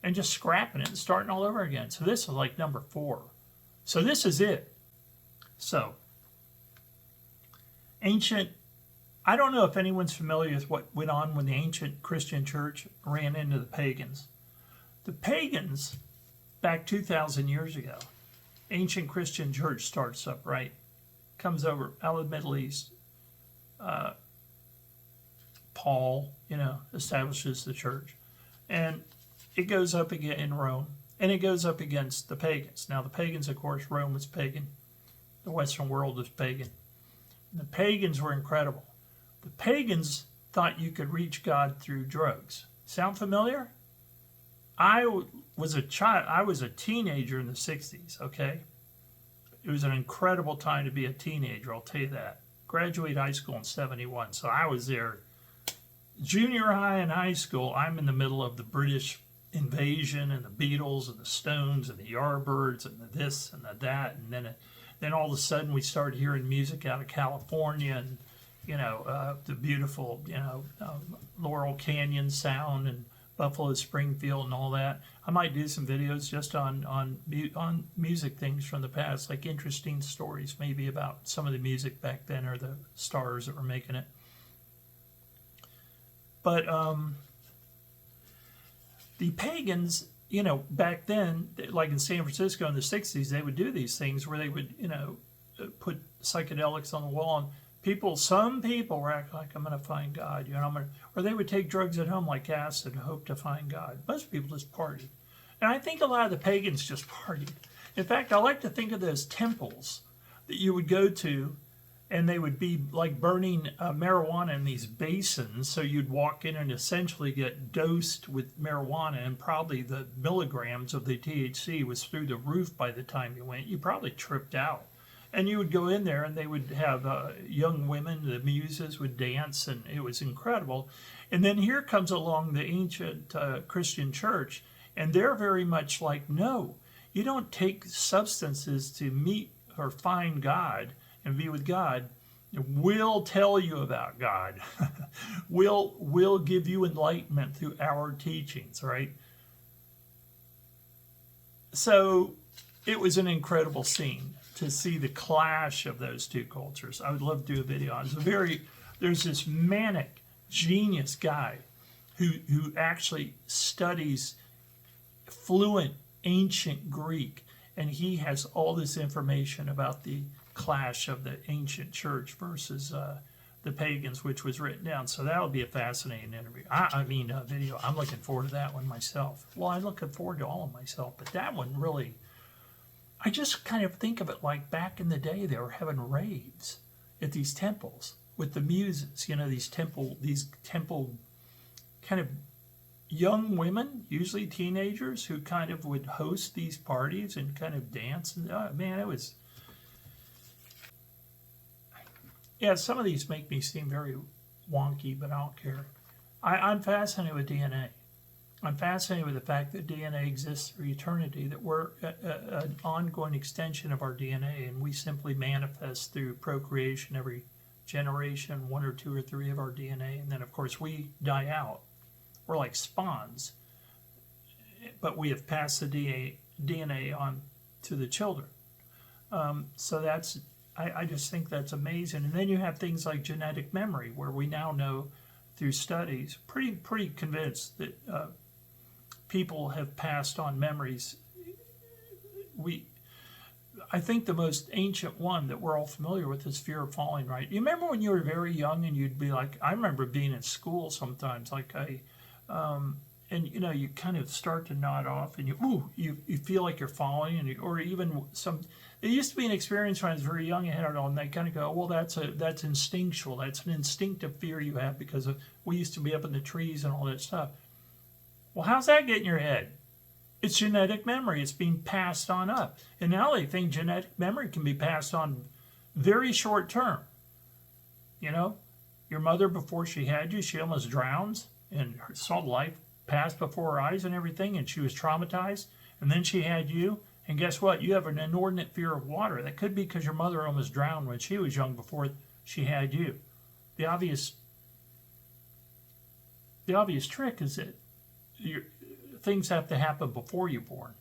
and just scrapping it and starting all over again. So this is like number 4. So this is it. So I don't know if anyone's familiar with what went on when the ancient Christian church ran into the pagans. The pagans, back 2,000 years ago, ancient Christian church starts up, right? Comes over out of the Middle East. Paul, establishes the church. And it goes up again in Rome. And it goes up against the pagans. Now, the pagans, of course, Rome was pagan. The Western world was pagan. And the pagans were incredible. The pagans thought you could reach God through drugs. Sound familiar? I was a teenager in the 60s, okay? It was an incredible time to be a teenager, I'll tell you that. Graduated high school in 71, so I was there. Junior high and high school, I'm in the middle of the British invasion and the Beatles and the Stones and the Yardbirds and the this and the that, and then all of a sudden we started hearing music out of California and the beautiful Laurel Canyon sound and Buffalo Springfield and all that. I might do some videos just on music things from the past, like interesting stories, maybe about some of the music back then or the stars that were making it. But the Pagans, back then, like in San Francisco in the 60s, they would do these things where they would, put psychedelics on the wall, and some people were acting like, I'm going to find God, or they would take drugs at home like acid and hope to find God. Most people just partied. And I think a lot of the Pagans just partied. In fact, I like to think of those temples that you would go to, and they would be like burning marijuana in these basins, so you'd walk in and essentially get dosed with marijuana, and probably the milligrams of the THC was through the roof by the time you went. You probably tripped out. And you would go in there, and they would have young women, the muses would dance, and it was incredible. And then here comes along the ancient Christian church, and they're very much like, no, you don't take substances to meet or find God and be with God. We'll tell you about God. we'll give you enlightenment through our teachings, right? So it was an incredible scene to see the clash of those two cultures. I would love to do a video on it. There's this manic genius guy who actually studies fluent ancient Greek, and he has all this information about the clash of the ancient church versus the pagans, which was written down. So that'll be a fascinating interview. Video. I'm looking forward to that one myself. Well, I'm looking forward to all of myself, but that one really, I just kind of think of it like back in the day they were having raves at these temples with the muses, these temple kind of young women, usually teenagers, who kind of would host these parties and kind of dance. And it was, some of these make me seem very wonky, but I don't care. I'm fascinated with DNA. I'm fascinated with the fact that DNA exists through eternity, that we're an ongoing extension of our DNA, and we simply manifest through procreation every generation, 1 or 2 or 3 of our DNA, and then of course we die out. We're like spawns, but we have passed the DNA on to the children. So that's, I just think that's amazing. And then you have things like genetic memory, where we now know through studies, pretty convinced that people have passed on memories. I think the most ancient one that we're all familiar with is fear of falling, right? You remember when you were very young and you'd be like, I remember being in school sometimes, and you kind of start to nod off, and you feel like you're falling, and or even it used to be an experience when I was very young, I had it all, and they kind of go, well, that's instinctual, that's an instinctive fear you have because we used to be up in the trees and all that stuff. Well, how's that get in your head? It's genetic memory. It's being passed on up. And now they think genetic memory can be passed on very short term. Your mother, before she had you, she almost drowns and saw life pass before her eyes and everything, and she was traumatized. And then she had you, and guess what? You have an inordinate fear of water. That could be because your mother almost drowned when she was young before she had you. The obvious trick is that things have to happen before you're born.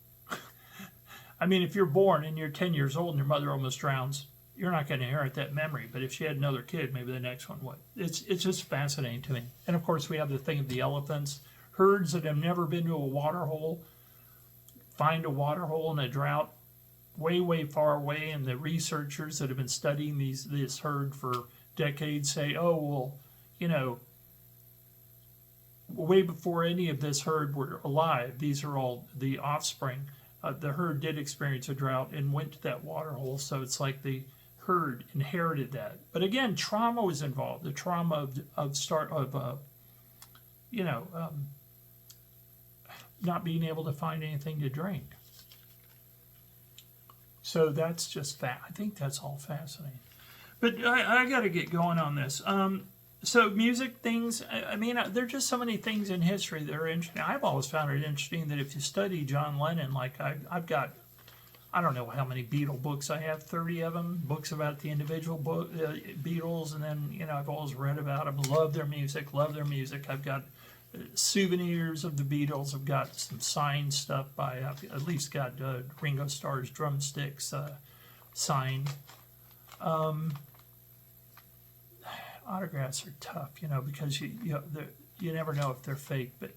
If you're born and you're 10 years old and your mother almost drowns, you're not going to inherit that memory. But if she had another kid, maybe the next one would. It's just fascinating to me. And of course, we have the thing of the elephants. Herds that have never been to a water hole find a water hole in a drought way, way far away, and the researchers that have been studying this herd for decades say, way before any of this herd were alive, these are all the offspring. The herd did experience a drought and went to that water hole, so it's like the herd inherited that. But again, trauma was involved. The trauma of not being able to find anything to drink. So that's just I think that's all fascinating. But I got to get going on this. So music things, there are just so many things in history that are interesting. I've always found it interesting that if you study John Lennon, like I've got, I don't know how many Beatle books I have, 30 of them, books about the individual Beatles, and then, I've always read about them, love their music. I've got souvenirs of the Beatles. I've got some signed stuff I've at least got Ringo Starr's drumsticks signed. Autographs are tough, because you never know if they're fake. But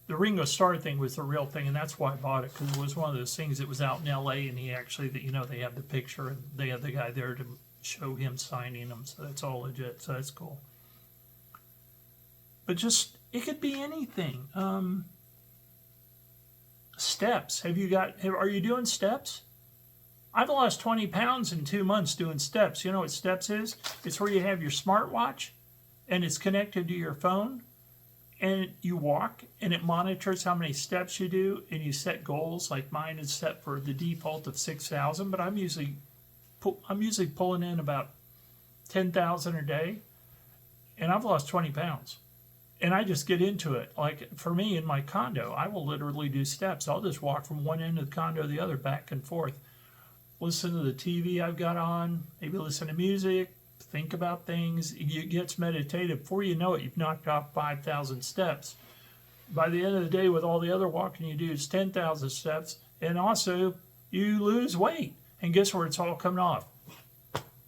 the Ringo Starr thing was the real thing, and that's why I bought it, because it was one of those things that was out in L.A. and he actually, they had the picture and they had the guy there to show him signing them, so that's all legit. So that's cool. But it could be anything. Steps. Are you doing steps? I've lost 20 pounds in 2 months doing steps. You know what steps is? It's where you have your smartwatch and it's connected to your phone and you walk and it monitors how many steps you do and you set goals. Like mine is set for the default of 6,000, but I'm usually pulling in about 10,000 a day, and I've lost 20 pounds. And I just get into it. Like for me in my condo, I will literally do steps. I'll just walk from one end of the condo to the other, back and forth. Listen to the TV I've got on, maybe listen to music, think about things. It gets meditative. Before you know it, you've knocked off 5,000 steps. By the end of the day, with all the other walking you do, it's 10,000 steps. And also, you lose weight. And guess where it's all coming off?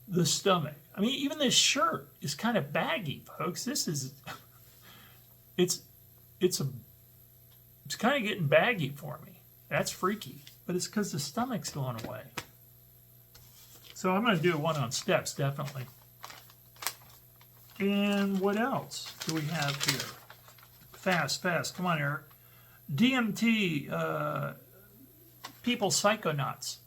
The stomach. I mean, even this shirt is kind of baggy, folks. This is, it's kind of getting baggy for me. That's freaky. But it's because the stomach's going away. So I'm going to do one on steps, definitely. And what else do we have here? Fast. Come on, Eric. DMT, people psychonauts.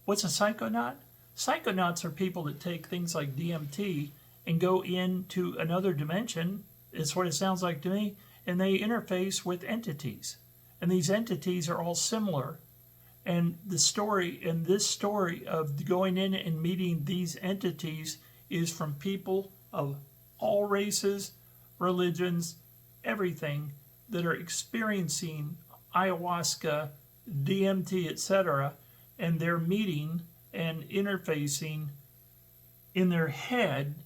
What's a psychonaut? Psychonauts are people that take things like DMT and go into another dimension. It's what it sounds like to me. And they interface with entities. And these entities are all similar. And this story of going in and meeting these entities is from people of all races, religions, everything, that are experiencing ayahuasca, DMT, etc., and they're meeting and interfacing in their head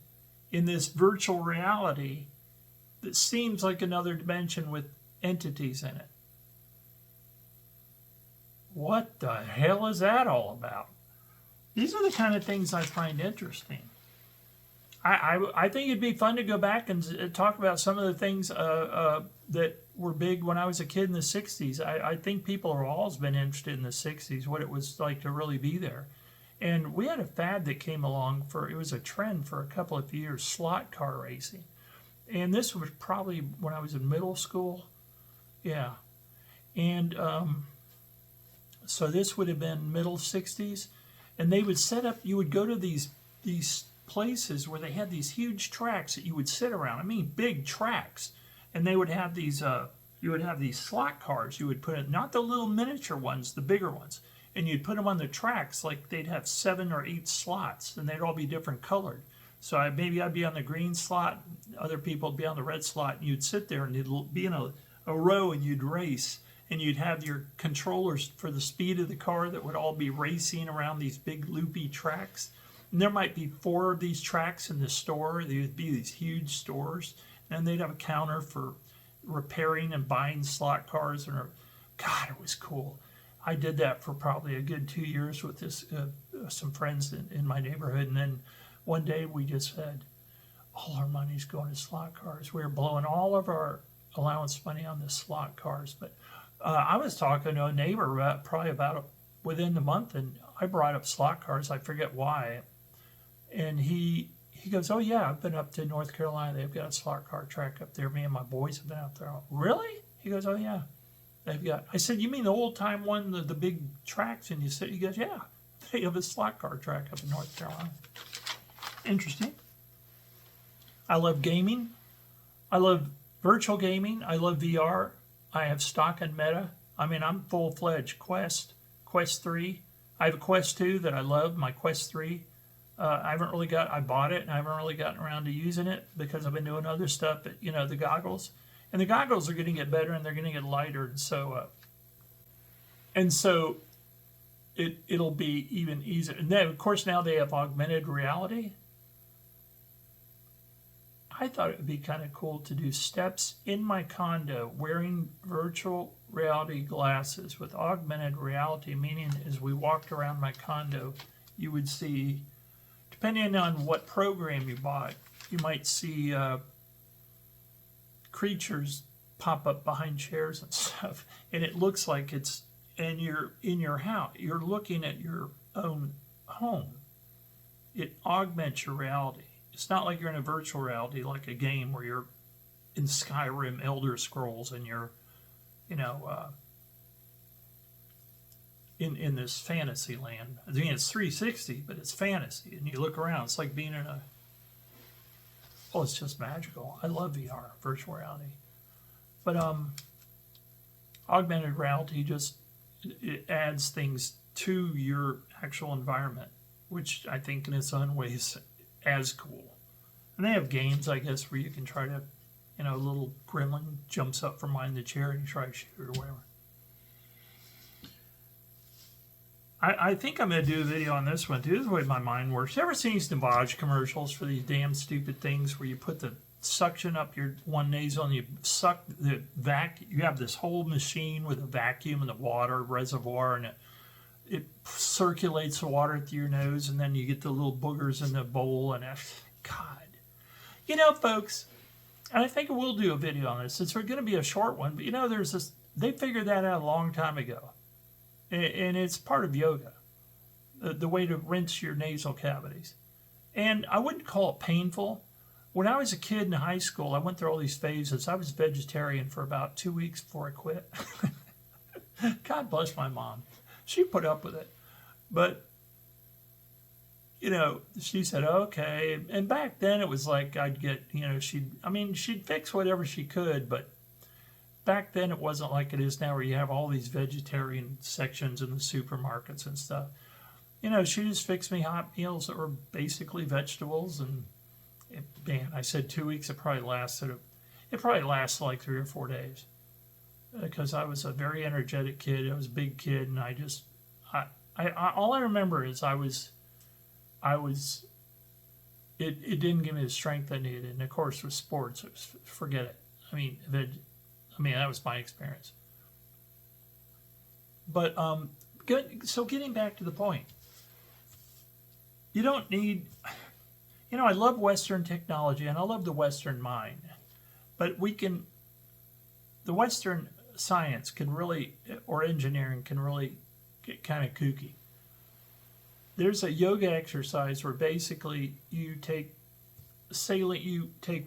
in this virtual reality that seems like another dimension with entities in it. What the hell is that all about? These are the kind of things I find interesting. I think it'd be fun to go back and talk about some of the things that were big when I was a kid in the 60s. I think people have always been interested in the 60s, what it was like to really be there. And we had a fad that came along it was a trend for a couple of years, slot car racing. And this was probably when I was in middle school. Yeah. And so this would have been middle 60s. And they would set up, you would go to these places where they had these huge tracks that you would sit around. I mean, big tracks. And they would have these, you would have these slot cars. You would put in, not the little miniature ones, the bigger ones. And you'd put them on the tracks, like they'd have 7 or 8 slots, and they'd all be different colored. So maybe I'd be on the green slot, other people would be on the red slot, and you'd sit there and you'd be in a row and you'd race. And you'd have your controllers for the speed of the car that would all be racing around these big loopy tracks. And there might be 4 of these tracks in the store. There would be these huge stores. And they'd have a counter for repairing and buying slot cars. And God, it was cool. I did that for probably a good 2 years with some friends in my neighborhood. And then one day we just said, all our money's going to slot cars. We were blowing all of our allowance money on the slot cars. But I was talking to a neighbor within the month, and I brought up slot cars. I forget why. And he goes, oh, yeah, I've been up to North Carolina. They've got a slot car track up there. Me and my boys have been out there. Really? He goes, oh, yeah. They've got. I said, you mean the old-time one, the big tracks? And he goes, yeah. They have a slot car track up in North Carolina. Interesting. I love gaming. I love virtual gaming. I love VR. I have stock in Meta. I mean, I'm full-fledged Quest 3. I have a Quest 2 that I love, my Quest 3. I bought it, and I haven't really gotten around to using it because I've been doing other stuff, but, the goggles. And the goggles are going to get better, and they're going to get lighter. And so it'll be even easier. And then, of course, now they have augmented reality. I thought it would be kind of cool to do steps in my condo wearing virtual reality glasses with augmented reality, meaning as we walked around my condo, you would see, depending on what program you bought, you might see creatures pop up behind chairs and stuff, and it looks like it's, and you're in your house, you're looking at your own home. It augments your reality. It's not like you're in a virtual reality, like a game where you're in Skyrim, Elder Scrolls, and you're, you know, in this fantasy land. I mean, it's 360, but it's fantasy, and you look around, it's like being in a, oh, it's just magical. I love VR, virtual reality. But augmented reality just, it adds things to your actual environment, which I think in its own ways as cool. And they have games, I guess, where you can try to, you know, a little gremlin jumps up from behind the chair and you try to shoot it or whatever. I think I'm going to do a video on this one, too. This is the way my mind works. You ever seen these Navage commercials for these damn stupid things where you put the suction up your one nasal and you suck the you have this whole machine with a vacuum and the water reservoir, and it circulates the water through your nose, and then you get the little boogers in the bowl, and God. You know, folks, and I think we'll do a video on this. It's going to be a short one, but you know, there's this, they figured that out a long time ago. And it's part of yoga, the way to rinse your nasal cavities. And I wouldn't call it painful. When I was a kid in high school, I went through all these phases. I was vegetarian for about 2 weeks before I quit. God bless my mom. She put up with it. But, you know, she said, okay. And back then it was like I'd get, you know, she'd fix whatever she could, but back then it wasn't like it is now where you have all these vegetarian sections in the supermarkets and stuff. You know, she just fixed me hot meals that were basically vegetables, and man, I said 2 weeks, it probably lasted like 3 or 4 days. Because I was a very energetic kid, I was a big kid, and I all I remember is it didn't give me the strength I needed, and of course with sports, forget it. I mean, that was my experience. But, so getting back to the point, you don't need, you know, I love Western technology and I love the Western mind, but the Western science can really, or engineering can really get kind of kooky. There's a yoga exercise where basically you take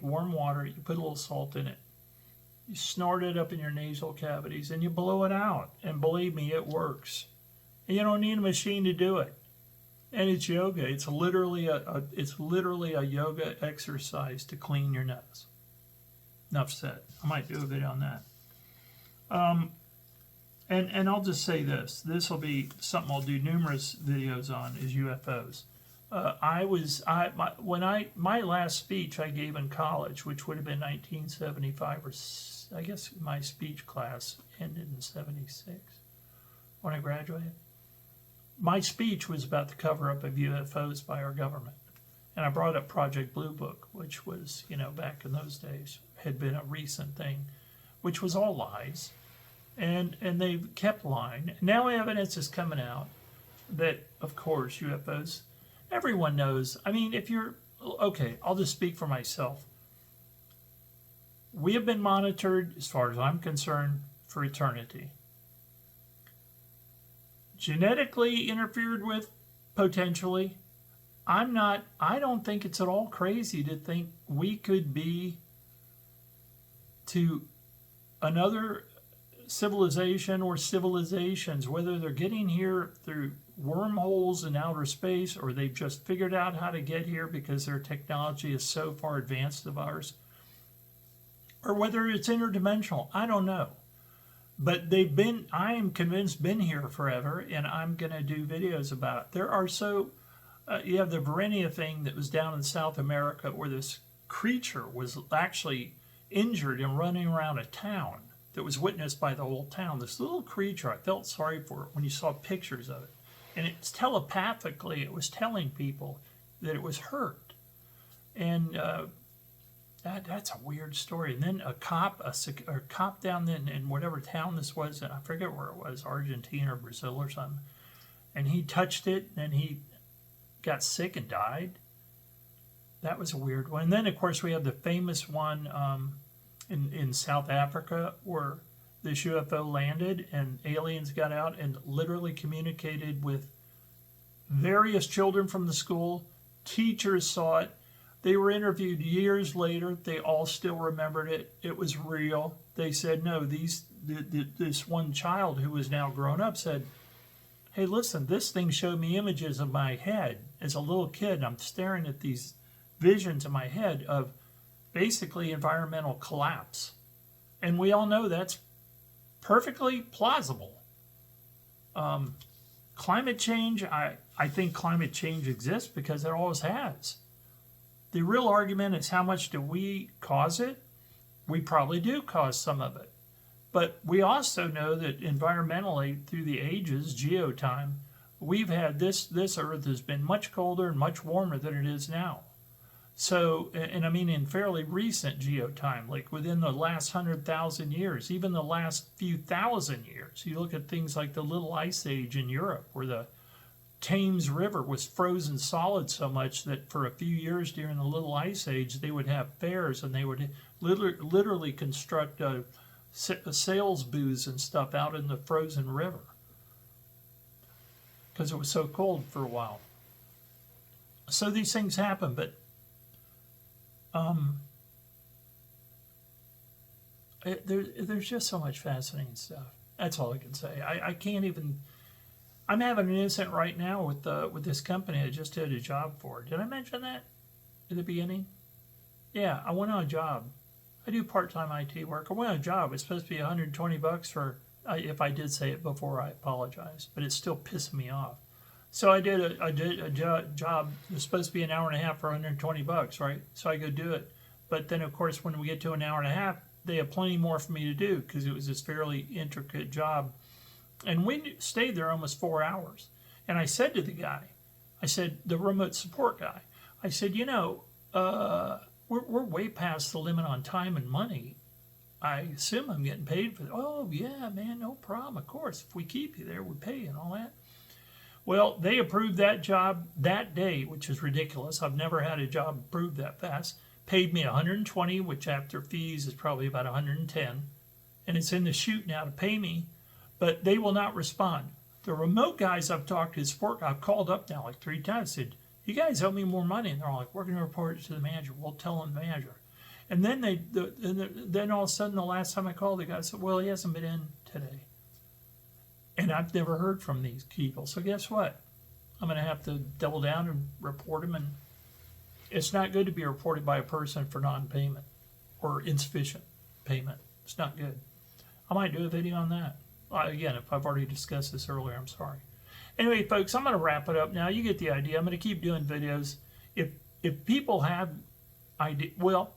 warm water, you put a little salt in it, you snort it up in your nasal cavities, and you blow it out. And believe me, it works. And you don't need a machine to do it. And it's yoga. It's literally a yoga exercise to clean your nose. Enough said. I might do a video on that. And I'll just say this. This will be something I'll do numerous videos on, is UFOs. My last speech I gave in college, which would have been 1975, or I guess my speech class ended in 76 when I graduated. My speech was about the cover-up of UFOs by our government. And I brought up Project Blue Book, which was, you know, back in those days, had been a recent thing, which was all lies. And they kept lying. Now evidence is coming out that, of course, UFOs, everyone knows. I mean, okay, I'll just speak for myself. We have been monitored, as far as I'm concerned, for eternity. Genetically interfered with, potentially. I don't think it's at all crazy to think we could be to another civilization or civilizations, whether they're getting here through wormholes in outer space or they've just figured out how to get here because their technology is so far advanced of ours, or whether it's interdimensional. I don't know. But I am convinced, been here forever, and I'm going to do videos about it. There are you have the Vermillion thing that was down in South America where this creature was actually injured and running around a town that was witnessed by the whole town. This little creature, I felt sorry for it when you saw pictures of it. And it's telepathically, it was telling people that it was hurt. And That's a weird story. And then a cop down in whatever town this was, I forget where it was, Argentina or Brazil or something, and he touched it, and he got sick and died. That was a weird one. And then, of course, we have the famous one in South Africa where this UFO landed and aliens got out and literally communicated with various children from the school. Teachers saw it. They were interviewed years later. They all still remembered it. It was real. They said, no, this one child who was now grown up said, hey, listen, this thing showed me images of my head as a little kid. I'm staring at these visions in my head of basically environmental collapse. And we all know that's perfectly plausible. Climate change, I think climate change exists because it always has. The real argument is how much do we cause it? We probably do cause some of it. But we also know that environmentally, through the ages, geotime, we've had this Earth has been much colder and much warmer than it is now. So, and I mean in fairly recent geotime, like within the last 100,000 years, even the last few thousand years. You look at things like the Little Ice Age in Europe, where the Thames River was frozen solid so much that for a few years during the Little Ice Age, they would have fairs and they would literally construct sales booths and stuff out in the frozen river because it was so cold for a while. So these things happen, but there's just so much fascinating stuff. That's all I can say. I can't even. I'm having an incident right now with this company I just did a job for. Did I mention that at the beginning? Yeah, I went on a job. I do part-time IT work. I went on a job. It's supposed to be $120 for. If I did say it before, I apologize, but it's still pissing me off. So I did a job. It was supposed to be an hour and a half for $120, right? So I go do it. But then, of course, when we get to an hour and a half, they have plenty more for me to do because it was this fairly intricate job. And we stayed there almost 4 hours. And I said to the guy, I said, the remote support guy, I said, you know, we're way past the limit on time and money. I assume I'm getting paid for it. Oh, yeah, man, no problem. Of course, if we keep you there, we pay you and all that. Well, they approved that job that day, which is ridiculous. I've never had a job approved that fast. Paid me $120, which after fees is probably about $110. And it's in the chute now to pay me, but they will not respond. The remote guys I've talked to, support, I've called up now like 3 times, said, you guys owe me more money. And they're all like, we're going to report it to the manager. We'll tell the manager. And then then all of a sudden, the last time I called, the guy said, well, he hasn't been in today. And I've never heard from these people. So guess what? I'm going to have to double down and report them. And it's not good to be reported by a person for non-payment or insufficient payment. It's not good. I might do a video on that. Again, if I've already discussed this earlier, I'm sorry. Anyway, folks, I'm going to wrap it up now. You get the idea. I'm going to keep doing videos. If people have idea, well,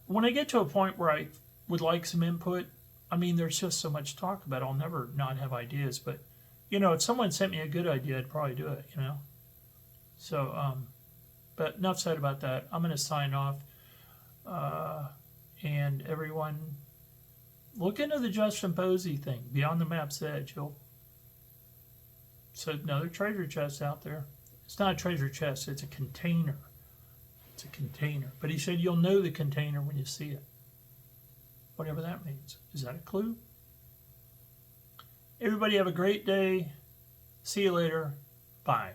when I get to a point where I would like some input, I mean, there's just so much to talk about. I'll never not have ideas. But, you know, if someone sent me a good idea, I'd probably do it, you know. So, but enough said about that. I'm going to sign off. And everyone, look into the Justin Posey thing, Beyond the Map's Edge. It's another treasure chest out there. It's not a treasure chest, it's a container. It's a container. But he said you'll know the container when you see it. Whatever that means. Is that a clue? Everybody have a great day. See you later. Bye.